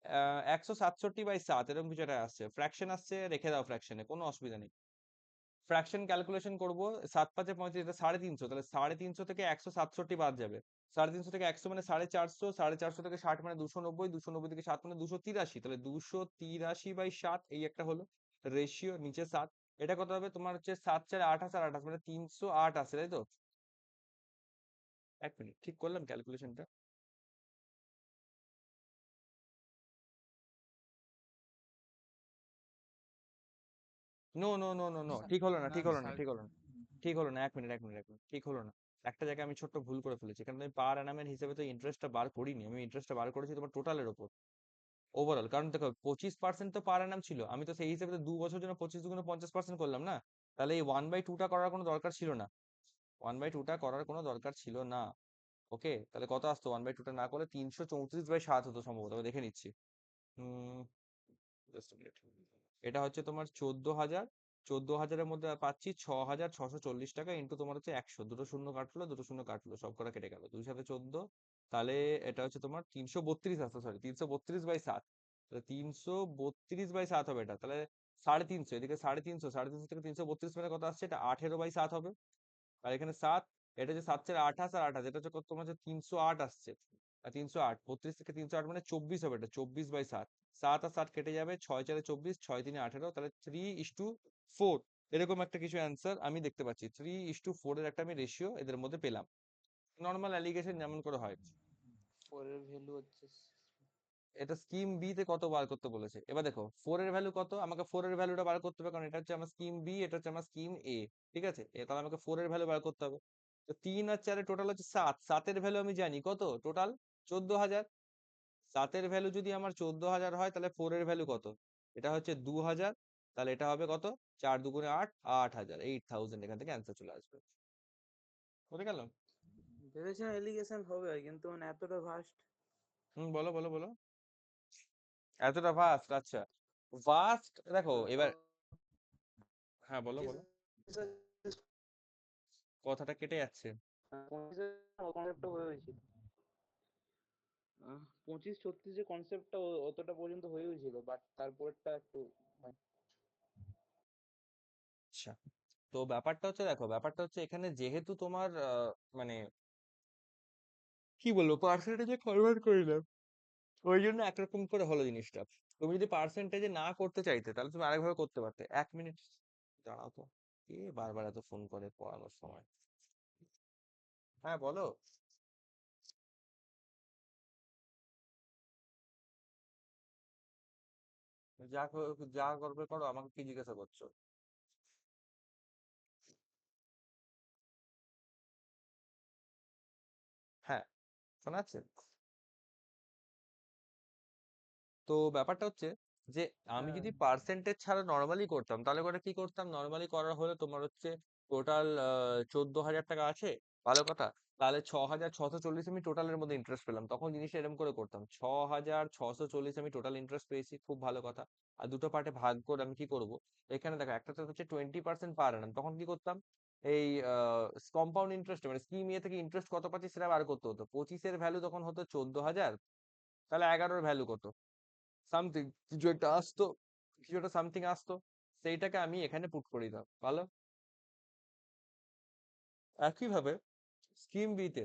A: 167/7 এরকম কিছু একটা আসছে, ফ্র্যাকশন আসছে, রেখে দাও ফ্র্যাকশনে, কোনো অসুবিধা নেই। ফ্র্যাকশন ক্যালকুলেশন করবো, 7 5 35, এটা 350, তাহলে 350 থেকে 167 বাদ যাবে। 350 থেকে 100 মানে 450, 450 থেকে 60 মানে 290, 290 থেকে 7 মানে 283, তাহলে 283/7 এই একটা হলো রেশিও, নিচে 7। এটা কত হবে তোমার? হচ্ছে 7 4 28 আর 28 মানে 308 আছে, তাই তো? 1 মিনিট, ঠিক করলাম ক্যালকুলেশনটা? No no no no no, ঠিক হলো না,
C: না
A: ঠিক হলো না,
C: ষাট।
A: ঠিক হলো না, ঠিক হলো না, 1 মিনিট 1 মিনিট 1 মিনিট, ঠিক হলো না। একটা জায়গায় আমি ছোট্ট ভুল করে ফেলেছি, কারণ আমি পার অ্যানামের হিসেবে তো ইন্টারেস্টটা বার করিনি, আমি ইন্টারেস্টটা বার করেছি তোমার টোটালের ওপর, ওভারঅল। কারণ দেখো 25% তো পার অ্যানাম ছিল, আমি তো সেই হিসেবে তো 2 বছর জন্য 25 দুগুণে 50% করলাম না। তাহলে এই 1/2টা করার কোনো দরকার ছিল না, 1/2টা করার কোনো দরকার ছিল না। ওকে, তাহলে কত আসতো? 1/2টা না করলে 334/7 হতো সম্ভবত, আমি দেখে নিচ্ছি। উম just a minute। এটা হচ্ছে তোমার 14,000, 14,000-এর মধ্যে পাচ্ছি 6,640 টাকা, ইন্টু তোমার হচ্ছে 100, দুটো শূন্য কাটলো, দুটো শূন্য কাটলো, সব কটা কেটে গেল, 2 7 14, তাহলে এটা হচ্ছে তোমার 332 আসতো, সরি 332/7, তাহলে 332/7 হবে এটা, তাহলে 350, এদিকে 350, 350 থেকে 332 মানে কত আসছে? এটা 18/7 হবে। আর এখানে 7, এটা হচ্ছে 7 4 28 আর 28, এটা হচ্ছে কত তোমার? হচ্ছে 308 আসছে। আর 308, 32 থেকে 308 মানে 24 হবে, এটা 24/7। 7 আর 7 কেটে যাবে, 6 4 24, 6 3 18, তাহলে 3:4 এরকম একটা কিছু অ্যান্সার আমি দেখতে পাচ্ছি। 3:4 এর একটা আমি রেশিও এদের মধ্যে পেলাম, নর্মাল অ্যালিগেশন যেমন করে হয়।
C: পরের ভ্যালু হচ্ছে
A: এটা স্কিম বি তে কত বার করতে বলেছে? এবার দেখো 4 এর ভ্যালু কত, আমাকে 4 এর ভ্যালুটা বার করতে হবে, কারণ এটা হচ্ছে আমার স্কিম বি, এটা হচ্ছে আমার স্কিম এ। ঠিক আছে, তাহলে আমাকে 4 এর ভ্যালু বার করতে হবে। তো 3 আর 4 টোটাল হচ্ছে 7, 7 এর ভ্যালু আমি জানি কত, টোটাল 14,000। 7 এর ভ্যালু যদি আমার 14,000 হয়, তাহলে 4 এর ভ্যালু কত? এটা হচ্ছে 2,000, তাহলে এটা হবে কত? 4 2 8, 8,000, 8,000, এখান থেকে অ্যান্সার চলে আসবে। বুঝে গেল?
C: ভেবেছিলাম এলিগেশন হবে, কিন্তু মানে এতটা ভাস্ট।
A: বলো বলো বলো। এতটা ভাস্ট, আচ্ছা। ভাস্ট দেখো এবার, হ্যাঁ বলো বলো, কথাটা কেটে যাচ্ছে।
C: 25 হয়ে হয়েছিল, 25-36 যে কনসেপ্টটা অতটা পর্যন্ত হয়ে হয়েছিল, বাট তারপরেরটা একটু
A: আচ্ছা, তো ব্যাপারটা হচ্ছে, দেখো ব্যাপারটা হচ্ছে এখানে যেহেতু তোমার মানে কি বলবো পার্সেন্টেজে কনভার্ট করিলাম, ওই জন্য একরকম করে হলো জিনিসটা। তুমি যদি পার্সেন্টেজে না করতে চাইতে তাহলে তুমি আরেকভাবে করতে পারতে। 1 মিনিট দাঁড়াও তো, কে বারবার এত ফোন করে পড়ানোর সময়। হ্যাঁ বলো। যা করবে করো, আমাকে কি জিজ্ঞাসা করছো? হ্যাঁ, শোনা যাচ্ছে। তো ব্যাপারটা হচ্ছে যে আমি
C: হ্যাঁ।
A: যদি পার্সেন্টেজ ছাড়া নর্মালি করতাম তাহলে করে কি করতাম, নর্মালি করার হলে তোমার হচ্ছে টোটাল 14,000 টাকা আছে, ভালো কথা। তাহলে 6,640 আমি টোটালের মধ্যে ইন্টারেস্ট পেলাম, তখন জিনিসটা এরকম করে করতাম, 6,640 আমি টোটাল ইন্টারেস্ট পেয়েছি, খুব ভালো কথা। আর দুটো পার্টে ভাগ করে আমি কি করব, এখানে দেখো একটাতে হচ্ছে 20% পার annum, তখন কি করতাম, এই কম্পাউন্ড ইন্টারেস্ট মানে স্কিম ইয়ে থেকে ইন্টারেস্ট কত পাচ্ছি সেটা বার করতে হতো। 25-এর ভ্যালু তখন হতো 14,000, তাহলে 11-র ভ্যালু কত, সামথিং কিছু একটা আসতো, কিছু একটা সামথিং আসতো, সেইটাকে আমি এখানে পুট করে দিতাম, ভালো। একইভাবে স্কিম বি তে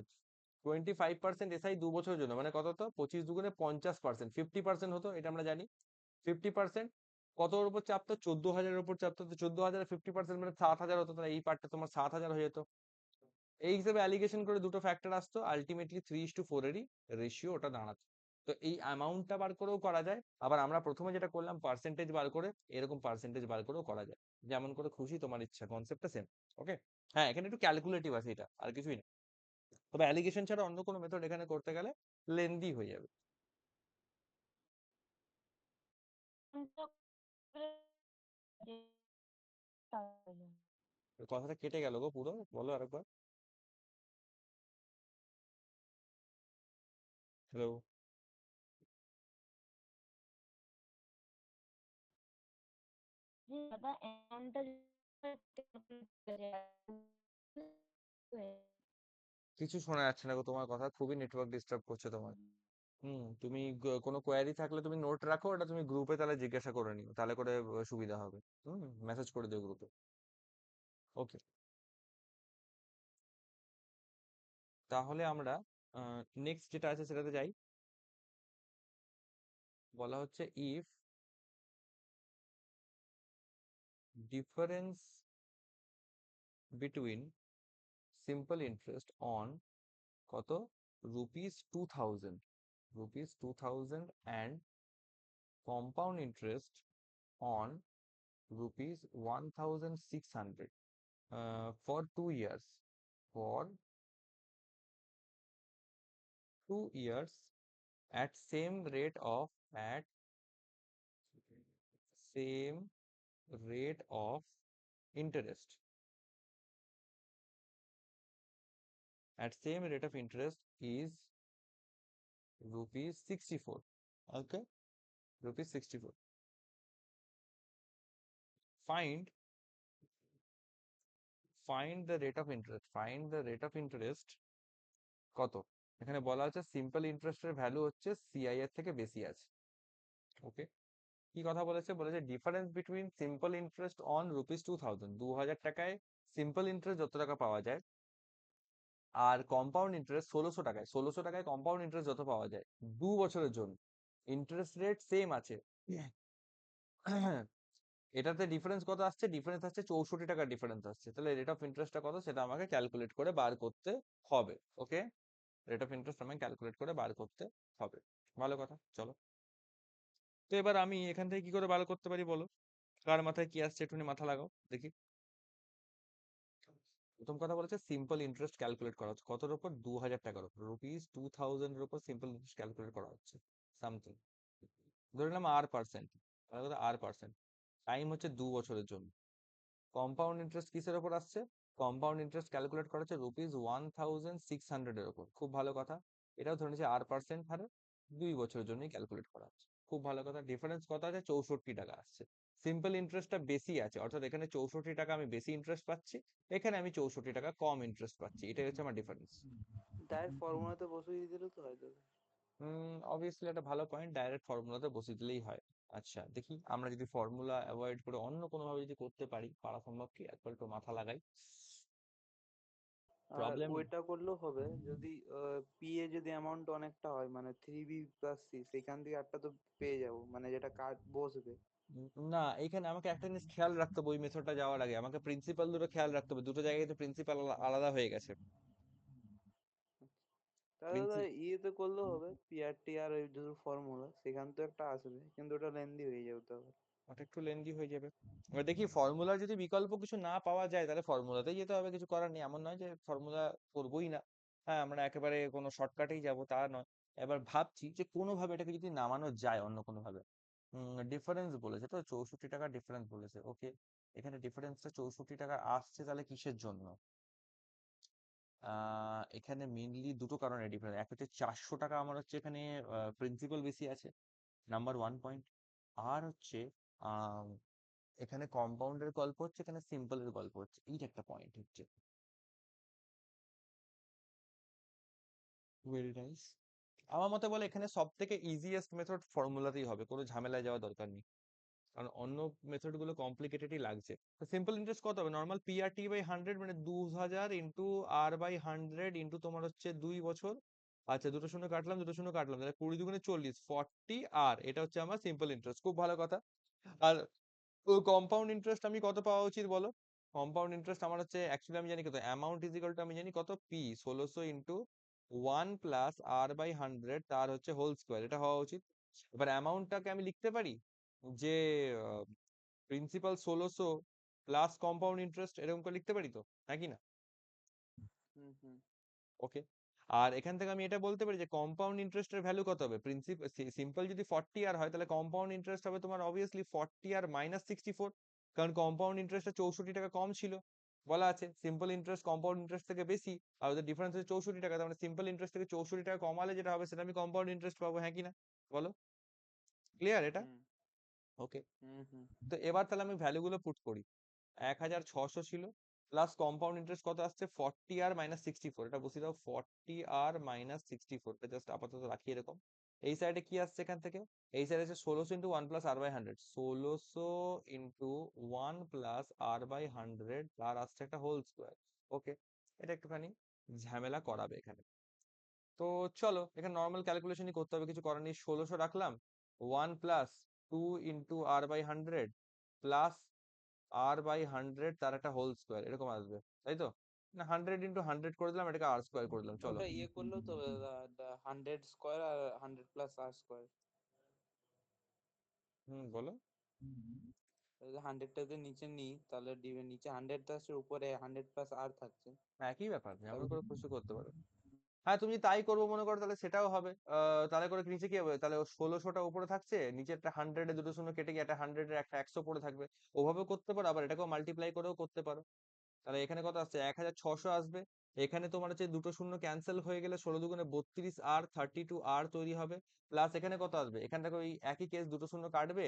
A: 25% এসআই 2 বছরের জন্য, মানে কত, তো 25 দুগুণে 50%, 50% হতো, এটা আমরা জানি। 50% কতর উপর চাপতো, 14,000-এর উপর চাপতো, তো 14,000 50% মানে 7,000 হতো, তাহলে এই পার্টটা তোমার 7,000 হয়ে যেত। এই হিসেবে অ্যালিগেশন করে দুটো ফ্যাক্টর আসতো, আলটিমেটলি 3:4 এরই রেশিও ওটা দাঁড়াতো। তো এই অ্যামাউন্টটা বার করেও করা যায়, আবার আমরা প্রথমে যেটা করলাম পার্সেন্টেজ বার করে, এরকম পার্সেন্টেজ বার করেও করা যায়, যেমন করে খুশি, তোমার ইচ্ছা, কনসেপ্টটা সেম। ওকে, হ্যাঁ এখানে একটু ক্যালকুলেটিভ আছে এটা, আর কিছুই না। তবে অ্যালিগেশন ছাড়া অন্য কোনো মেথড এখানে করতে গেলে লেন্দি হয়ে যাবে। কথাটা কেটে গেল গো পুরো, বলো আরেকবার। হ্যালো।
B: যে দাদা অ্যামাউন্টটা
A: কিছু শোনা যাচ্ছে না গো, তোমার কথা খুবই নেটওয়ার্ক ডিস্টার্ব করছে তোমার। তুমি কোনো কোয়ারি থাকলে তুমি নোট রাখো, ওটা তুমি গ্রুপে তাহলে জিজ্ঞাসা করে নিও, তাহলে করে সুবিধা হবে। মেসেজ করে দিও গ্রুপে। ওকে, তাহলে আমরা নেক্সট যেটা আছে সেটাতে যাই। বলা হচ্ছে if difference between simple interest on কত, ₹2,000, ₹2,000 and compound interest on ₹1,600 for 2 years, for 2 years at same rate of interest, is rupees 64. Okay, rupees 64. Find the rate of interest. Find the rate of interest কত, এখানে বলা আছে simple ইন্টারেস্টের value হচ্ছে CI এর থেকে বেশি আছে। ওকে, কি কথা বলেছে, বলেছে difference between simple interest on ₹2,000, 2,000 টাকায় সিম্পল ইন্টারেস্ট যত টাকা পাওয়া যায়, আর কম্পাউন্ড ইন্টারেস্ট 1,600 টাকায়, 1,600 টাকায় কম্পাউন্ড ইন্টারেস্ট যত পাওয়া যায় 2 বছরের জন্য, ইন্টারেস্ট রেট সেম আছে। এটাতে ডিফারেন্স কত আসছে, ডিফারেন্স আসছে 64 টাকা ডিফারেন্স আসছে, তাহলে রেট অফ ইন্টারেস্টটা কত সেটা আমাকে ক্যালকুলেট করে বার করতে হবে। ওকে, রেট অফ ইন্টারেস্ট আমাকে ক্যালকুলেট করে বার করতে হবে, ভালো কথা। চলো, তো এবার আমি এখান থেকে কি করে বার করতে পারি বলো, কার মাথায় কি আসছে একটুখানি মাথা লাগাও দেখি। প্রথম কথা বলেছে সিম্পল ইন্টারেস্ট ক্যালকুলেট করা হচ্ছে কতর উপর, 2,000 টাকার উপর, ₹2,000 এর উপর সিম্পল ইন্টারেস্ট ক্যালকুলেট করা হচ্ছে সামথিং, ধরে নিলাম R%, R%, টাইম হচ্ছে 2 বছরের জন্য। কম্পাউন্ড ইন্টারেস্ট কিসের উপর আসছে, কম্পাউন্ড ইন্টারেস্ট ক্যালকুলেট করা হচ্ছে ₹1,600 এর উপর, খুব ভালো কথা। এটাও ধরে নিচ্ছে R% হারে, 2 বছরের জন্যই ক্যালকুলেট করা হচ্ছে। খুব ভালো কথা। ডিফারেন্স কত আছে? 64 টাকা আসছে। সিম্পল ইন্টারেস্টটা বেশি আছে, অর্থাৎ এখানে 64 টাকা আমি বেশি ইন্টারেস্ট পাচ্ছি, এখানে আমি 64 টাকা কম ইন্টারেস্ট পাচ্ছি। এটাই হচ্ছে আমার ডিফারেন্স।
C: ডাইরেক্ট ফর্মুলাতে বসিয়ে দিলে তো হয় দাদা।
A: অবভিয়াসলি একটা ভালো পয়েন্ট, ডাইরেক্ট ফর্মুলাতে বসিয়ে দিলেই হয়। আচ্ছা দেখি আমরা যদি ফর্মুলা অ্যাভয়েড করে অন্য কোনো ভাবে যদি করতে পারি, পারা সম্ভব কি? একবার একটু মাথা লাগাই।
C: আর
A: প্রবলেম
C: ওইটা করলেও হবে যদি পি এ যদি অ্যামাউন্ট অনেকটা হয়, মানে 3B প্লাস সি, সেখান থেকে একটা তো পেয়ে যাবো, মানে যেটা কাজ বসবে।
A: না, এখানে আমাকে একটা জিনিস খেয়াল রাখতে হবে, ওই মেথডটা যাওয়ার আগে আমাকে প্রিন্সিপাল দুটো খেয়াল রাখতে হবে। দুটো জায়গায় তো প্রিন্সিপাল আলাদা হয়ে গেছে।
C: তাহলে দাদা ইয়েতে করলেও হবে, পিআরটি আর ওই দুটো ফর্মুলা সেখান তো একটা আসবে, কিন্তু ওটা লেন্দি হয়ে যাবে তবে।
A: ওটা একটু লেন্দি হয়ে যাবে। এবার দেখি ফর্মুলার যদি বিকল্প কিছু না পাওয়া যায় তাহলে ফর্মুলাতেই যেতে হবে, কিছু করার নেই। এমন নয় যে ফর্মুলা করবোই না, হ্যাঁ আমরা একেবারে কোনো শর্টকাটেই যাব তা নয়। এবার ভাবছি যে কোনোভাবে এটাকে যদি নামানো যায় অন্য কোনো ভাবে। ডিফারেন্স বলেছে তো 64 টাকা ডিফারেন্স বলেছে, ওকে। এখানে ডিফারেন্সটা 64 টাকা আসছে, তাহলে কিসের জন্য? এখানে মেইনলি দুটো কারণে ডিফারেন্স। এক হচ্ছে 400 টাকা আমার হচ্ছে এখানে প্রিন্সিপাল বেশি আছে, নাম্বার 1 পয়েন্ট। আর হচ্ছে আহ এখানে কম্পাউন্ডের গল্প হচ্ছে, এখানে সিম্পলের গল্প হচ্ছে, এইটা একটা পয়েন্ট হচ্ছে। Very nice. আমার মতে বলে এখানে সব থেকে ইজিয়েস্ট মেথড ফর্মুলাতেই হবে, কোনো ঝামেলায় যাওয়া দরকার নেই, কারণ অন্য মেথড গুলো কমপ্লিকেটেডই লাগছে। তো সিম্পল ইন্টারেস্ট কত হবে? নর্মাল পিআরটি বাই 100, মানে 2000 ইন্টু আর বাই 100 ইন্টু তোমার হচ্ছে 2 বছর। আচ্ছা, দুটো শূন্য কাটলাম, দুটো শূন্য কাটলাম, তাহলে 20 দুগুণে 40, 40 আর এটা হচ্ছে আমার সিম্পল ইন্টারেস্ট। খুব ভালো কথা। আর কম্পাউন্ড ইন্টারেস্ট আমি কত পাওয়া উচিত বলো? কম্পাউন্ড ইন্টারেস্ট আমার হচ্ছে অ্যাকচুয়ালি আমি জানি কত, অ্যামাউন্ট ইজ ইকুয়াল টু আমি জানি কত, P 1600 into 1 plus R by 100 তার হচ্ছে হোল স্কোয়ার, এটা হওয়া উচিত। এবার অ্যামাউন্টটাকে আমি লিখতে পারি যে প্রিন্সিপাল 1600 প্লাস কম্পাউন্ড ইন্টারেস্ট, এরকম করে লিখতে পারি তো, নাকি না?
C: হুম হুম
A: ওকে। আর এখান থেকে আমি এটা বলতে পারি যে কম্পাউন্ড ইন্টারেস্টের ভ্যালু কত হবে? প্রিন্সিপাল সিম্পল যদি 40 আর হয় তাহলে কম্পাউন্ড ইন্টারেস্ট হবে তোমার অবভিয়াসলি 40 আর মাইনাস 64, কারণ কম্পাউন্ড ইন্টারেস্টটা 64 টাকা কম ছিল, বলা আছে সিম্পল ইন্টারেস্ট কম্পাউন্ড ইন্টারেস্ট থেকে বেশি, আর ওদের ডিফারেন্স হচ্ছে 64 টাকা, তার মানে সিম্পল ইন্টারেস্ট থেকে 64 টাকা কমালে যেটা হবে সেটা আমি কম্পাউন্ড ইন্টারেস্ট পাবো, হ্যাঁ কি না বলো? ক্লিয়ার এটা?
C: হুম
A: ওকে।
C: হুম হুম
A: তো এবার তাহলে আমি ভ্যালুগুলো পুট করি। 1600 ছিল, প্লাস কম্পাউন্ড ইন্টারেস্ট কত আসছে? 40 আর মাইনাস 64, এটা বসিয়ে দাও, 40 আর মাইনাস 64, এটা জাস্ট আপাতত রাখি এরকম। এই সাইডে কি আসছে এখান থেকে? এই সাইডে আছে 1600 into 1 plus R by 100, 1600 into 1 plus R by 100, তার আসছে একটা হোল স্কোয়ার। ওকে, এটা একটুখানি ঝামেলা করাবে এখানে। তো চলো এখানে নর্মাল ক্যালকুলেশনই করতে হবে, কিছু করার নেই। 1600 রাখলাম, 1 plus 2 into R by 100 plus R by 100 তার একটা হোল স্কোয়ার, এরকম আসবে, তাই তো? না, 100 ইন্টু 100 করে দিলাম, এটাকে আর স্কোয়ার করে দিলাম, চলো।
C: ওটা ইয়ে করলেও তো দাদা, 100 স্কোয়ার আর 100 প্লাস আর স্কোয়ার।
A: বলো।
C: 100টা যদি নিচে নিই তাহলে নিচে 100 থাকছে, উপরে 100 প্লাস আর থাকছে।
A: একই ব্যাপার, যেমন
C: তাহলে
A: করে খুশি করতে পারো। হ্যাঁ, তুমি তাই করবো মনে করো তাহলে সেটাও হবে। তাহলে করে নিচে কি হবে? তাহলে 1600টা উপরে থাকছে, নিচে একটা 100 এ দুটো শূন্য কেটে গিয়ে একটা 100 এর একটা 100 পড়ে থাকবে। ওভাবেও করতে পারো, আবার এটাকেও মাল্টিপ্লাই করেও করতে পারো। তাহলে এখানে কত আসছে? 1600 আসবে। এখানে তোমার হচ্ছে দুটো শূন্য ক্যান্সেল হয়ে গেলে 16 দুগুণে 32 আর 32 আর তৈরি হবে। প্লাস এখানে কত আসবে? এখান থেকে ওই একই কেস, দুটো শূন্য কাটবে।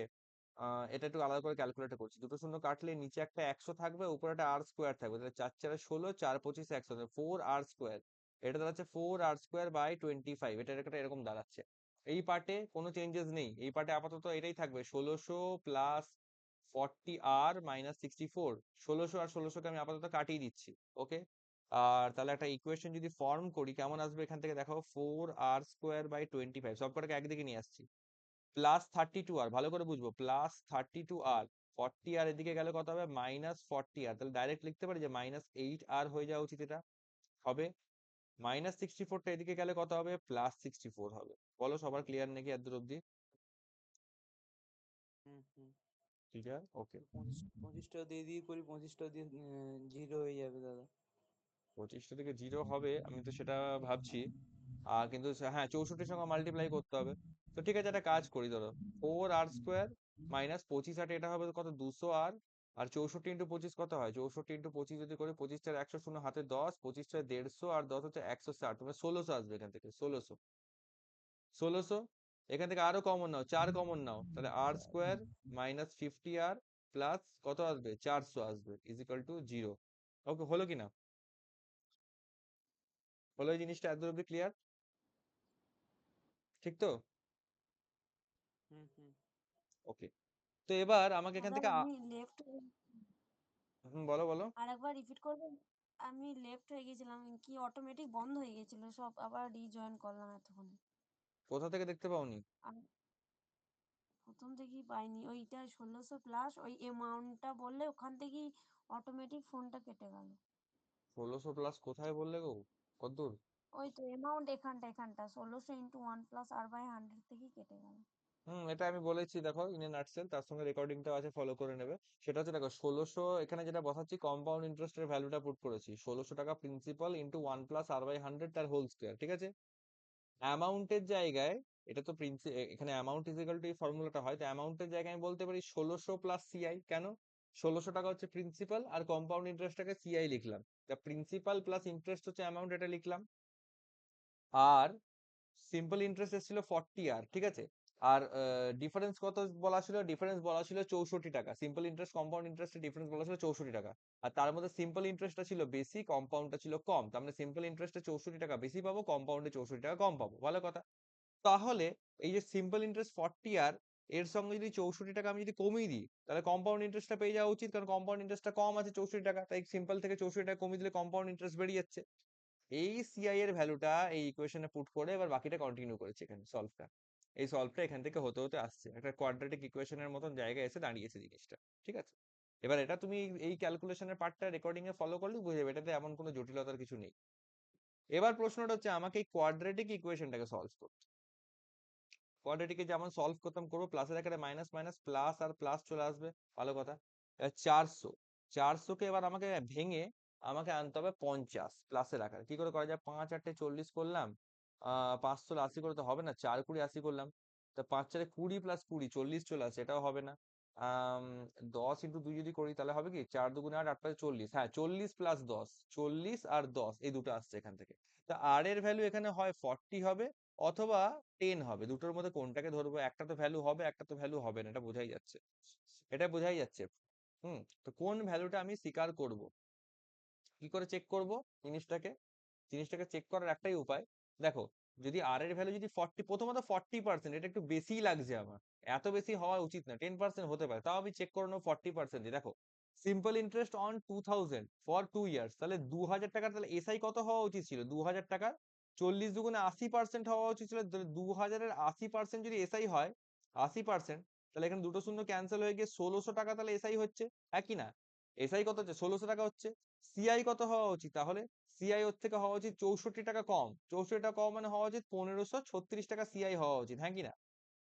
A: এটা একটু আলাদা করে ক্যালকুলেট করছি। দুটো শূন্য কাটলে নিচে একটা 100 থাকবে, উপরে একটা আর স্কোয়ার থাকবে, তাহলে 4 4 16, 4 25 100, 4 আর স্কোয়ার। এটা দাঁড়াচ্ছে 4 আর স্কোয়ার বাই 25, এটা একটা এরকম দাঁড়াচ্ছে। এই পার্টে কোনো চেঞ্জেস নেই, এই পার্টে আপাতত এটাই থাকবে, 1600 প্লাস 40 আর মাইনাস 64। 1600 আর 1600 কে আমি আপাতত কাটিয়ে দিচ্ছি, ওকে। আর তাহলে একটা ইকুয়েশন যদি ফর্ম করি কেমন আসবে এখান থেকে দেখো, 4 আর স্কোয়ার বাই 25, সবকটাকে একদিকে নিয়ে আসছি, প্লাস 32 আর, ভালো করে বুঝবো, প্লাস 32 আর 40 আর এদিকে গেলে কত হবে? মাইনাস 40 আর, তাহলে ডাইরেক্ট লিখতে পারি যে মাইনাস 8 আর হয়ে যাওয়া উচিত, এটা হবে। মাইনাস 64টা এদিকে গেলে কত হবে? প্লাস 64 হবে। বলো সবার ক্লিয়ার নাকি এত দূর অব্দি?
C: হুম হুম
A: ক্লিয়ার, ওকে।
C: 25টা দিয়ে দিয়ে করি, 25টা দিয়ে 0 হয়ে যাবে দাদা।
A: 25টা থেকে 0 হবে, আমি তো সেটা ভাবছি। কিন্তু হ্যাঁ, 64 সঙ্গে মাল্টিপ্লাই করতে হবে। তো ঠিক আছে, একটা কাজ করি, ধরো 4 আর স্কোয়ার মাইনাস 25 আর এটা হবে কত? 200 আর। আর 64 ইন্টু 25 কত হয়? 64 ইন্টু 25 যদি করি, 25 4 100, শূন্য হাতে 10, 25 4 150 আর 10 হচ্ছে 160, তোমার 1600 আসবে এখান থেকে, 1600। 1600, এখান থেকে আরো কমন নাও, 4 কমন নাও, তাহলে আর স্কোয়ার মাইনাস 50r প্লাস কত আসবে, 400 আসবে, ইজ ইকুয়াল টু 0। ওকে, হলো কিনা? হলো এই জিনিসটা এত অব্দি ক্লিয়ার? ঠিক তো? ওকে, তো এবার আমাকে এখান
F: দাদা
A: থেকে
F: আমি লেফট
A: বলো বলো।
F: আরেকবার রিপিট করবেন? আমি লেফট হয়ে গেছিলাম, কি অটোমেটিক বন্ধ হয়ে গেছিল সব, আবার রিজয়েন করলাম এতক্ষণে।
A: কোথা থেকে দেখতে পাওনি?
F: আমি প্রথম থেকেই পাইনি, ওইটা 1600 প্লাস ওই অ্যামাউন্টটা বললে ওখান থেকেই অটোমেটিক ফোনটা কেটে গেল।
A: 1600 প্লাস কোথায় বললে গো, কতদূর?
F: ওই তো অ্যামাউন্ট এখানটা 1600 ইন্টু 1 প্লাস আর বাই 100 থেকেই কেটে গেল।
A: এটা আমি বলেছি, দেখো ইন এ নাটসেল, তার সঙ্গে রেকর্ডিংটাও আছে, ফলো করে নেবে। সেটা হচ্ছে দেখো 1600 এখানে যেটা বসাচ্ছি কম্পাউন্ড ইন্টারেস্টের ভ্যালুটা পুট করেছি, 1600 টাকা principal into 1 plus R by 100 তার হোল স্কোয়ার, ঠিক আছে? অ্যামাউন্টের জায়গায়, এটা তো এখানে অ্যামাউন্ট ইজ ইকুয়াল টু এই ফর্মুলাটা হয়, তো অ্যামাউন্টের জায়গায় আমি বলতে পারি 1600 প্লাস সিআই। কেন? 1600 টাকা হচ্ছে প্রিন্সিপাল আর কম্পাউন্ড ইন্টারেস্টটাকে সিআই লিখলাম, তা প্রিন্সিপাল প্লাস ইন্টারেস্ট হচ্ছে অ্যামাউন্ট, এটা লিখলাম। আর সিম্পল ইন্টারেস্ট এসেছিল 40 আর, ঠিক আছে? আর ডিফারেন্স কত বলা ছিল? ডিফারেন্স বলা ছিল 64 টাকা। সিম্পল ইন্টারেস্ট কম্পাউন্ড ইন্টারেস্টের ডিফারেন্স বলা ছিল 64 টাকা। আর তার মধ্যে সিম্পল ইন্টারেস্টটা ছিল বেশি, কম্পাউন্ডটা ছিল কম, তার মানে সিম্পল ইন্টারেস্টে 64 টাকা বেশি পাবো, কম্পাউন্ডে 64 টাকা কম পাবো, ভালো কথা। তাহলে এই যে সিম্পল ইন্টারেস্ট 40 আর এর সঙ্গে যদি 64 টাকা আমি যদি কমিয়ে দিই, তাহলে কম্পাউন্ড ইন্টারেস্টটা পেয়ে যাওয়া উচিত, কারণ কম্পাউন্ড ইন্টারেস্টটা কম আছে 64 টাকা, তাই সিম্পল থেকে 64 টাকা কমিয়ে দিলে কম্পাউন্ড ইন্টারেস্ট বেরিয়ে যাচ্ছে। এই সিআই এর ভ্যালুটা এই ইকুয়েশনে পুট করে এবার বাকিটা কন্টিনিউ করেছে এখানে সলভটা। এই সলভটা এখান থেকে হতে হতে আসছে, একটা কোয়াড্রেটিক ইকুয়েশনের মতন জায়গায় এসে দাঁড়িয়েছে জিনিসটা, ঠিক আছে? এবার এটা তুমি এই ক্যালকুলেশনের পার্টটা রেকর্ডিং এ ফলো করলেই বুঝে যাবে, এটাতে এমন কোনো জটিলতার কিছু নেই। এবার প্রশ্নটা হচ্ছে আমাকে এই কোয়াড্রেটিক ইকুয়েশনটাকে সলভ করতে। কোয়াড্রেটিকে যেমন সলভ করতাম করবো, প্লাসের আকারে মাইনাস মাইনাস প্লাস আর প্লাস চলে আসবে, ভালো কথা। 400, 400 কে এবার আমাকে ভেঙে আমাকে আনতে হবে 50 প্লাসের আকারে। কি করে করা যায়? 5 8 40 করলাম, 5 80 করে তো হবে না, 4 20 80 করলাম, তা 5 4 20 প্লাস 20 40 চলে আসে, এটাও হবে না। 10 ইন্টু 2 যদি করি তাহলে হবে কি, 4 2 8 8 5 40, হ্যাঁ 40 প্লাস 10, 40 আর 10 এই দুটো আসছে এখান থেকে। তা আর এর ভ্যালু এখানে হয় 40 হবে অথবা 10 হবে, দুটোর মধ্যে কোনটাকে ধরবো? একটা তো ভ্যালু হবে, একটা তো ভ্যালু হবে না, এটা বোঝাই যাচ্ছে, এটা বোঝাই যাচ্ছে। তো কোন ভ্যালুটা আমি স্বীকার করব, কি করে চেক করব জিনিসটাকে? জিনিসটাকে চেক করার একটাই উপায়, দেখো যদি আর এর ভ্যালু যদি 40, প্রথমত 40%, এটা একটু বেশিই লাগছে আমার, এত বেশি হওয়া উচিত না, 10% হতে পারে, তাও আমি চেক করে নেবো 40%। দেখো simple interest on 2000 for 2 years, তাহলে 2000 টাকার, তাহলে এসআই কত হওয়া উচিত ছিল? 2000 টাকার 40 দুগুণে 80% হওয়া উচিত ছিল, 2000-এর 80% যদি এসআই হয়, 80%, তাহলে এখানে দুটো শূন্য ক্যান্সেল হয়ে গিয়ে 1600 টাকা তাহলে এসআই হচ্ছে, একই না? এসআই কত হচ্ছে? 1600 টাকা হচ্ছে। সিআই কত হওয়া উচিত তাহলে? সিআই ওর থেকে হওয়া উচিত 64 টাকা কম, 64 টাকা কম মানে হওয়া উচিত 1536 টাকা সিআই হওয়া উচিত, হ্যাঁ কি না?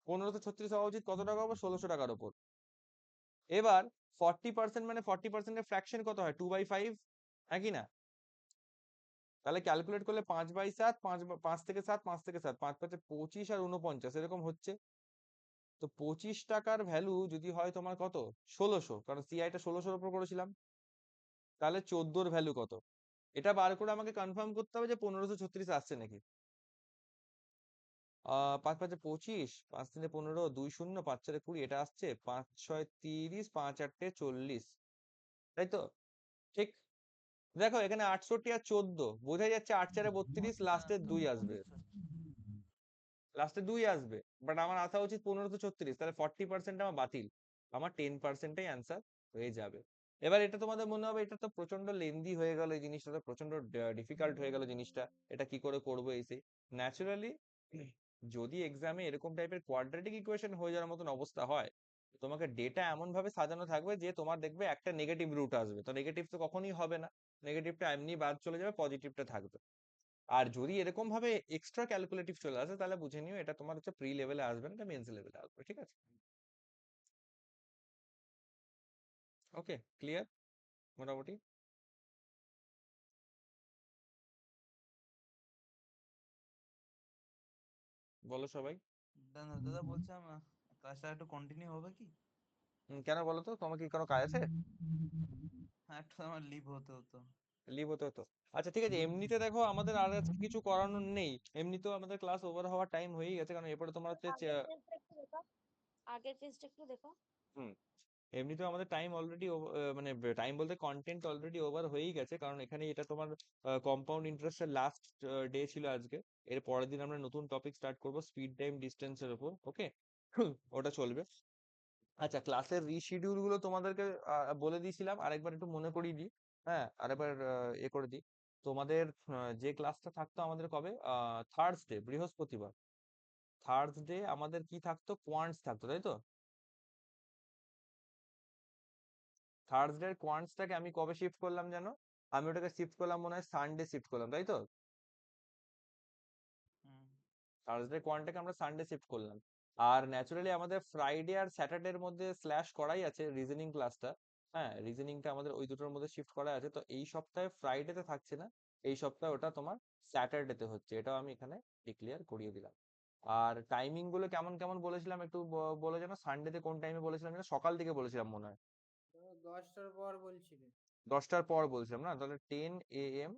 A: 1536 হওয়া উচিত কত টাকা উপর? 1600 টাকার উপর। এবার 40% মানে 40% এর ফ্র্যাকশন কত হয়? 2/5, হ্যাঁ কি না? তাহলে ক্যালকুলেট করলে 5/7, 5 থেকে 7, 5 থেকে 7, 5 5 25 আর 49 এরকম হচ্ছে। তো 25 টাকার ভ্যালু যদি হয় তোমার কত? 1600, কারণ সিআইটা 1600 উপর করেছিলাম, তাহলে 14 এর ভ্যালু কত? এটা বার করে আমাকে কনফার্ম করতে হবে যে 1536 আসছে নাকি। 5 5 25, 5 3 15, 2 0, 5 4 20, এটা আসছে, 5 6 30, 5 8 40, তাই তো? ঠিক। দেখো এখানে 68 আর 14 বোঝাই যাচ্ছে, 8 4 32, লাস্টে 2 আসবে, লাস্টে 2 আসবে, বাট আমার আসা উচিত 1536, তাহলে 40% আমার বাতিল, আমার 10%ই অ্যান্সার হয়ে যাবে। এবার এটা তোমাদের মনে হবে এটা তো প্রচন্ড লেন্দি হয়ে গেল, এই জিনিসটা তো প্রচন্ড ডিফিকাল্ট হয়ে গেল জিনিসটা, এটা কি করে করবো এই সেই। ন্যাচুরালি যদি এক্সামে এরকম টাইপের কোয়াড্রেটিক ইকুয়েশন হয়ে যাওয়ার মতন অবস্থা হয়, তোমাকে ডেটা এমন ভাবে সাজানো থাকবে যে তোমার দেখবে একটা নেগেটিভ রুট আসবে, তো নেগেটিভ তো কখনোই হবে না, নেগেটিভটা এমনি বাদ চলে যাবে, পজিটিভটা থাকবে। আর যদি এরকম ভাবে এক্সট্রা ক্যালকুলেটিভ চলে আসে, তাহলে বুঝে নিও এটা তোমার হচ্ছে প্রি লেভেলে আসবে না, এটা মেন্স লেভেলে আসবে, ঠিক আছে? ওকে, ক্লিয়ার মোটামুটি? বলো সবাই।
E: দাদা বলছিলাম ক্লাসটা একটু কন্টিনিউ হবে কি?
A: কেন বলো তো, তোমার কি কোনো কাজ আছে?
E: হ্যাঁ একটু আমার লিভ হতে হতো।
A: লিভ হতে হতো। আচ্ছা ঠিক আছে, এমনিতে দেখো আমাদের আর আজকে কিছু করানোর নেই, এমনিতেও আমাদের ক্লাস ওভার হওয়ার টাইম হয়েই গেছে, কারণ এরপরে তোমার হচ্ছে
F: আগের পেজটা একটু দেখাও, আগের পেজটা একটু দেখাও।
A: হুম, এমনিতেও আমাদের টাইম অলরেডি মানে টাইম বলতে কন্টেন্ট অলরেডি ওভার হয়েই গেছে, কারণ এখানে এটা তোমার কম্পাউন্ড ইন্টারেস্টের লাস্ট ডে ছিল আজকে। এর পরের দিন আমরা নতুন টপিক স্টার্ট করব স্পিড টাইম ডিস্টেন্সের উপর, ওকে? ওটা চলবে। আচ্ছা, ক্লাসের রিশিডিউল গুলো তোমাদেরকে বলে দিয়েছিলাম, আরেকবার একটু মনে করিয়ে দিই। হ্যাঁ, আরেকবার এ করে দিই। তোমাদের যে ক্লাসটা থাকতো আমাদের কবে, থার্সডে, বৃহস্পতিবার। থার্সডে আমাদের কি থাকতো, কোয়ান্টস থাকতো, তাই তো? থার্সডে কোয়ান্টসটাকে আমি কবে শিফট করলাম জানো? আমি ওটাকে শিফট করলাম মনে হয় সানডে শিফট করলাম, তাই তো?
E: হুম।
A: থার্সডে কোয়ান্টটাকে আমরা সানডে শিফট করলাম। আর ন্যাচুরালি আমাদের ফ্রাইডে আর স্যাটারডের মধ্যে স্ল্যাশ করাই আছে রিজনিং ক্লাসটা। হ্যাঁ, রিজনিংটা আমাদের ওই দুটোর মধ্যে শিফট করা আছে, তো এই সপ্তাহে ফ্রাইডেতে থাকছে না, এই সপ্তাহে ওটা তোমার স্যাটারডেতে হচ্ছে, এটাও আমি এখানে ডিক্লেয়ার করিয়ে দিলাম। আর টাইমিং গুলো কেমন কেমন বলেছিলাম একটু বলে যেন, সানডেতে কোন টাইমে বলেছিলাম যেন, সকাল দিকে বলেছিলাম মনে হয়।
D: 10টার পর বলছিলে।
A: 10টার পর বলছিলাম না, তাহলে 10 AM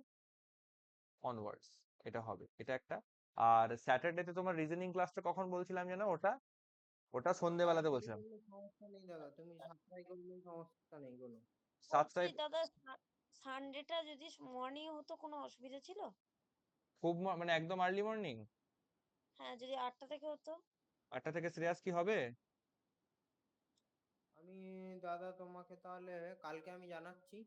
A: অনওয়ার্ডস এটা হবে, এটা একটা। আর স্যাটারডেতে তোমার রিজনিং ক্লাসটা কখন বলছিলাম যেন, ওটা ওটা
D: তুমি
A: সন্ধেবেলাতে
D: তাড়াতাড়ি
A: বলছিলাম।
D: করলে সমস্যা নেই দাদা, তুমি 7টায় করলে সমস্যা নেই কোনো।
F: বলছি
A: 7টায়।
F: দাদা, সানডেটা যদি মর্নিং হতো কোনো অসুবিধা ছিল?
A: খুব মানে একদম আর্লি মর্নিং?
F: হ্যাঁ, যদি 8টা থেকে হতো।
A: 8টা থেকে শ্রেয়াস কি হবে?
D: আমি দাদা তোমাকে তাহলে কালকে আমি জানাচ্ছি।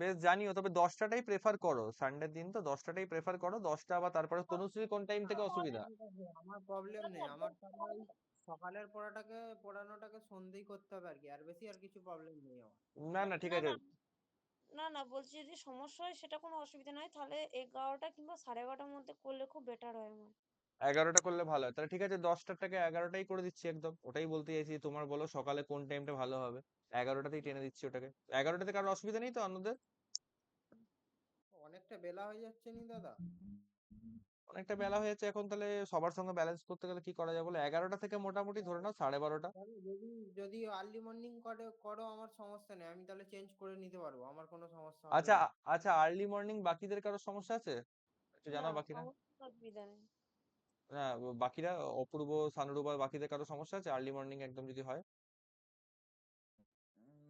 A: বেশ, জানিও, তবে 10টাটাই প্রেফার করো, সানডের দিন তো 10টাটাই প্রেফার করো, 10টা বা তারপরে তনুশ্রী কোন টাইম থেকে অসুবিধা?
D: ঠিক আছে, আমার প্রবলেম নেই,
F: দাদা,
D: আমার তাহলে ওই সকালের পড়ানোটাকে সন্ধ্যেই করতে হবে আর কি, আর বেশি আর কিছু প্রবলেম নেই আমার।
A: না না, ঠিক
F: না
A: আছে।
F: না না না, বলছি যদি সমস্যা হয় সেটা কোনো অসুবিধা নয়, তাহলে 11টা কিংবা 11:30টার মধ্যে করলে খুব বেটার হয় আমার।
A: 11টা করলে ভালো হয়, তাহলে ঠিক আছে, 10টার থেকে 11টাই করে দিচ্ছি একদম, ওটাই বলতে চাইছি, তোমার বলো সকালে কোন টাইমটা ভালো হবে, 11টাতেই টেনে দিচ্ছি ওটাকে। 11টাতে কারো অসুবিধা নেই তো অন্যদের?
D: অনেকটা বেলা হয়ে যাচ্ছে নি দাদা?
A: অনেকটা বেলা হয়েছে এখন, তাহলে সবার সঙ্গে ব্যালেন্স করতে গেলে কি করা যায় বলো, 11টা থেকে মোটামুটি ধরে নাও 12:30।
D: তাহলে যদি যদি আর্লি মর্নিং করো আমার সমস্যা নেই, আমি তাহলে চেঞ্জ করে নিতে পারবো, আমার কোনো সমস্যা হবে
A: আচ্ছা
D: না।
A: আচ্ছা, আর্লি মর্নিং বাকিদের কারো সমস্যা আছে? একটু
F: না,
A: জানাও বাকিরা।
F: আমার কোনো অসুবিধা নেই।
A: না, বাকিরা, অপূর্ব, সানুরূপ আর বাকিদের কারো সমস্যা আছে আর্লি মর্নিং একদম যদি হয়?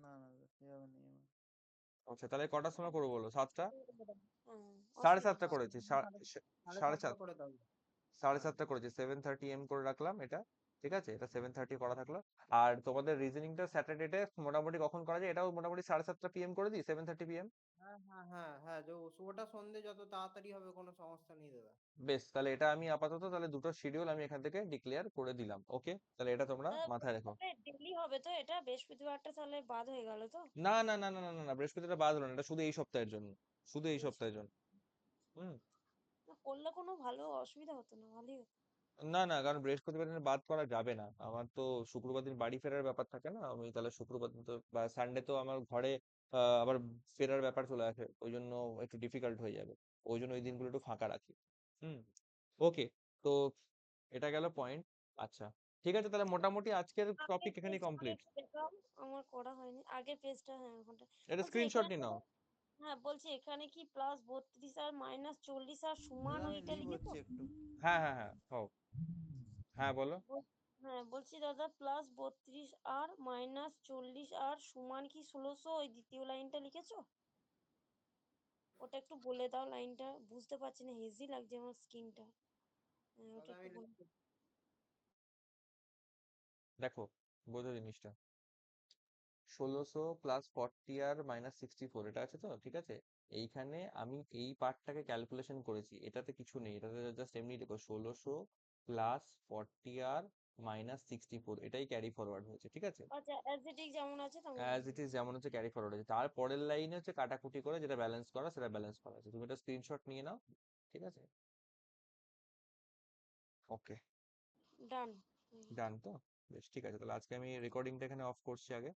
C: না না সেভাবে নেই আমার।
A: আচ্ছা, তাহলে কটার সময় করবো বলো, 7টা?
F: হ্যাঁ,
A: সাড়ে
F: অসুবিধা
A: সাতটা
F: নেই।
A: করেছি,
D: সাড়ে
A: সাড়ে
D: সাতটা
A: সাত
D: করে দাও।
A: সাড়ে
D: হ্যাঁ।
A: সাতটা করেছি, 7:30 AM করে রাখলাম এটা। ঠিক আছে, এটা 7:30 করা থাকলো। আর তোমাদের রিজনিংটা স্যাটারডেতে মোটামুটি কখন করা যায়, এটাও মোটামুটি 7:30 PM করে দিই, 7:30 PM।
D: হ্যাঁ হ্যাঁ হ্যাঁ হ্যাঁ, যে ওটা সন্ধে যত তাড়াতাড়ি হবে কোনো সমস্যা নেই দাদা।
A: বেশ, তাহলে এটা আমি আপাতত তাহলে দুটো শিডিউল আমি এখান থেকে ডিক্লেয়ার করে দিলাম, ওকে? তাহলে এটা তোমরা মাথায় রেখো।
F: ডেলি হবে তো এটা? বৃহস্পতিবারটা তাহলে বাদ হয়ে গেল তো?
A: না না না না না না না, বৃহস্পতিটা বাদ হলো না, এটা শুধু এই সপ্তাহের জন্য, শুধু এই
F: এই
A: সপ্তাহের জন্য। হুম।
F: না, করলে কোনো ভালো অসুবিধা হতো না, ভালোই হতো।
A: না না, কারণ বৃহস্পতিবার দিন বাদ করা যাবে না, আমার তো শুক্রবার দিন বাড়ি ফেরার ব্যাপার থাকে না, আমি তাহলে শুক্রবার দিন তো বা সানডে তো আমার ঘরে আবার ফেরার ব্যাপার চলে আসে, ওই জন্য একটু ডিফিকাল্ট হয়ে যাবে, ওই জন্য ওই দিনগুলো একটু ফাঁকা রাখি। হুম। ওকে, তো এটা গেল পয়েন্ট। আচ্ছা, ঠিক আছে, তাহলে মোটামুটি আজকের
F: আগের
A: টপিক এখানেই
F: পেজটা
A: কমপ্লিট।
F: একটু দেখাও, আমার করা হয়নি আগের পেজটা। হ্যাঁ, ওখানটা
A: এটা
F: বলছি
A: স্ক্রিনশট
F: এখানে
A: নিয়ে
F: তো।
A: নাও।
F: হ্যাঁ, বলছি এখানে কি +32 আর -40 আর সমান
C: দাদা আমি
F: ওইটা
C: লিভ
F: লিখেছো?
C: হচ্ছে একটু।
A: হ্যাঁ হ্যাঁ হ্যাঁ, হও। হ্যাঁ বলো।
F: হ্যাঁ, বলছি দাদা, +32 আর -40 আর সমান কি 1600, ওই দ্বিতীয় লাইনটা লিখেছো? ওটা একটু বলে দাও, লাইনটা বুঝতে পারছি না, হেজি লাগছে আমার স্ক্রিনটা। হ্যাঁ, ওটা
D: দাদা
F: একটু
D: আমি
F: বলে।
A: দেখো, বোঝো জিনিসটা, 1600 + 40 আর -64 এটা আছে তো, ঠিক আছে? এইখানে আমি এই পার্টটাকে ক্যালকুলেশন করেছি, এটাতে কিছু নেই, এটাতে জাস্ট এমনি লিখো 1600 + 40 আর -64, এটাই ক্যারি ফরওয়ার্ড হয়েছে, ঠিক আছে?
F: আচ্ছা, অ্যাজ ইট ইজ যেমন আছে তেমন
A: অ্যাজ
F: লিখে
A: ইট ইজ যেমন হচ্ছে ক্যারি ফরওয়ার্ড হয়েছে, তার পরের লাইনে হচ্ছে কাটাকুটি করে যেটা ব্যালেন্স করা সেটা ব্যালেন্স করা আছে, তুমি এটা স্ক্রিনশট নিয়ে নাও, ঠিক আছে? ওকে,
F: ডান।
A: ডান তো? বেশ, ঠিক আছে, তাহলে আজকে আমি রেকর্ডিংটা এখানে অফ করছি আগে।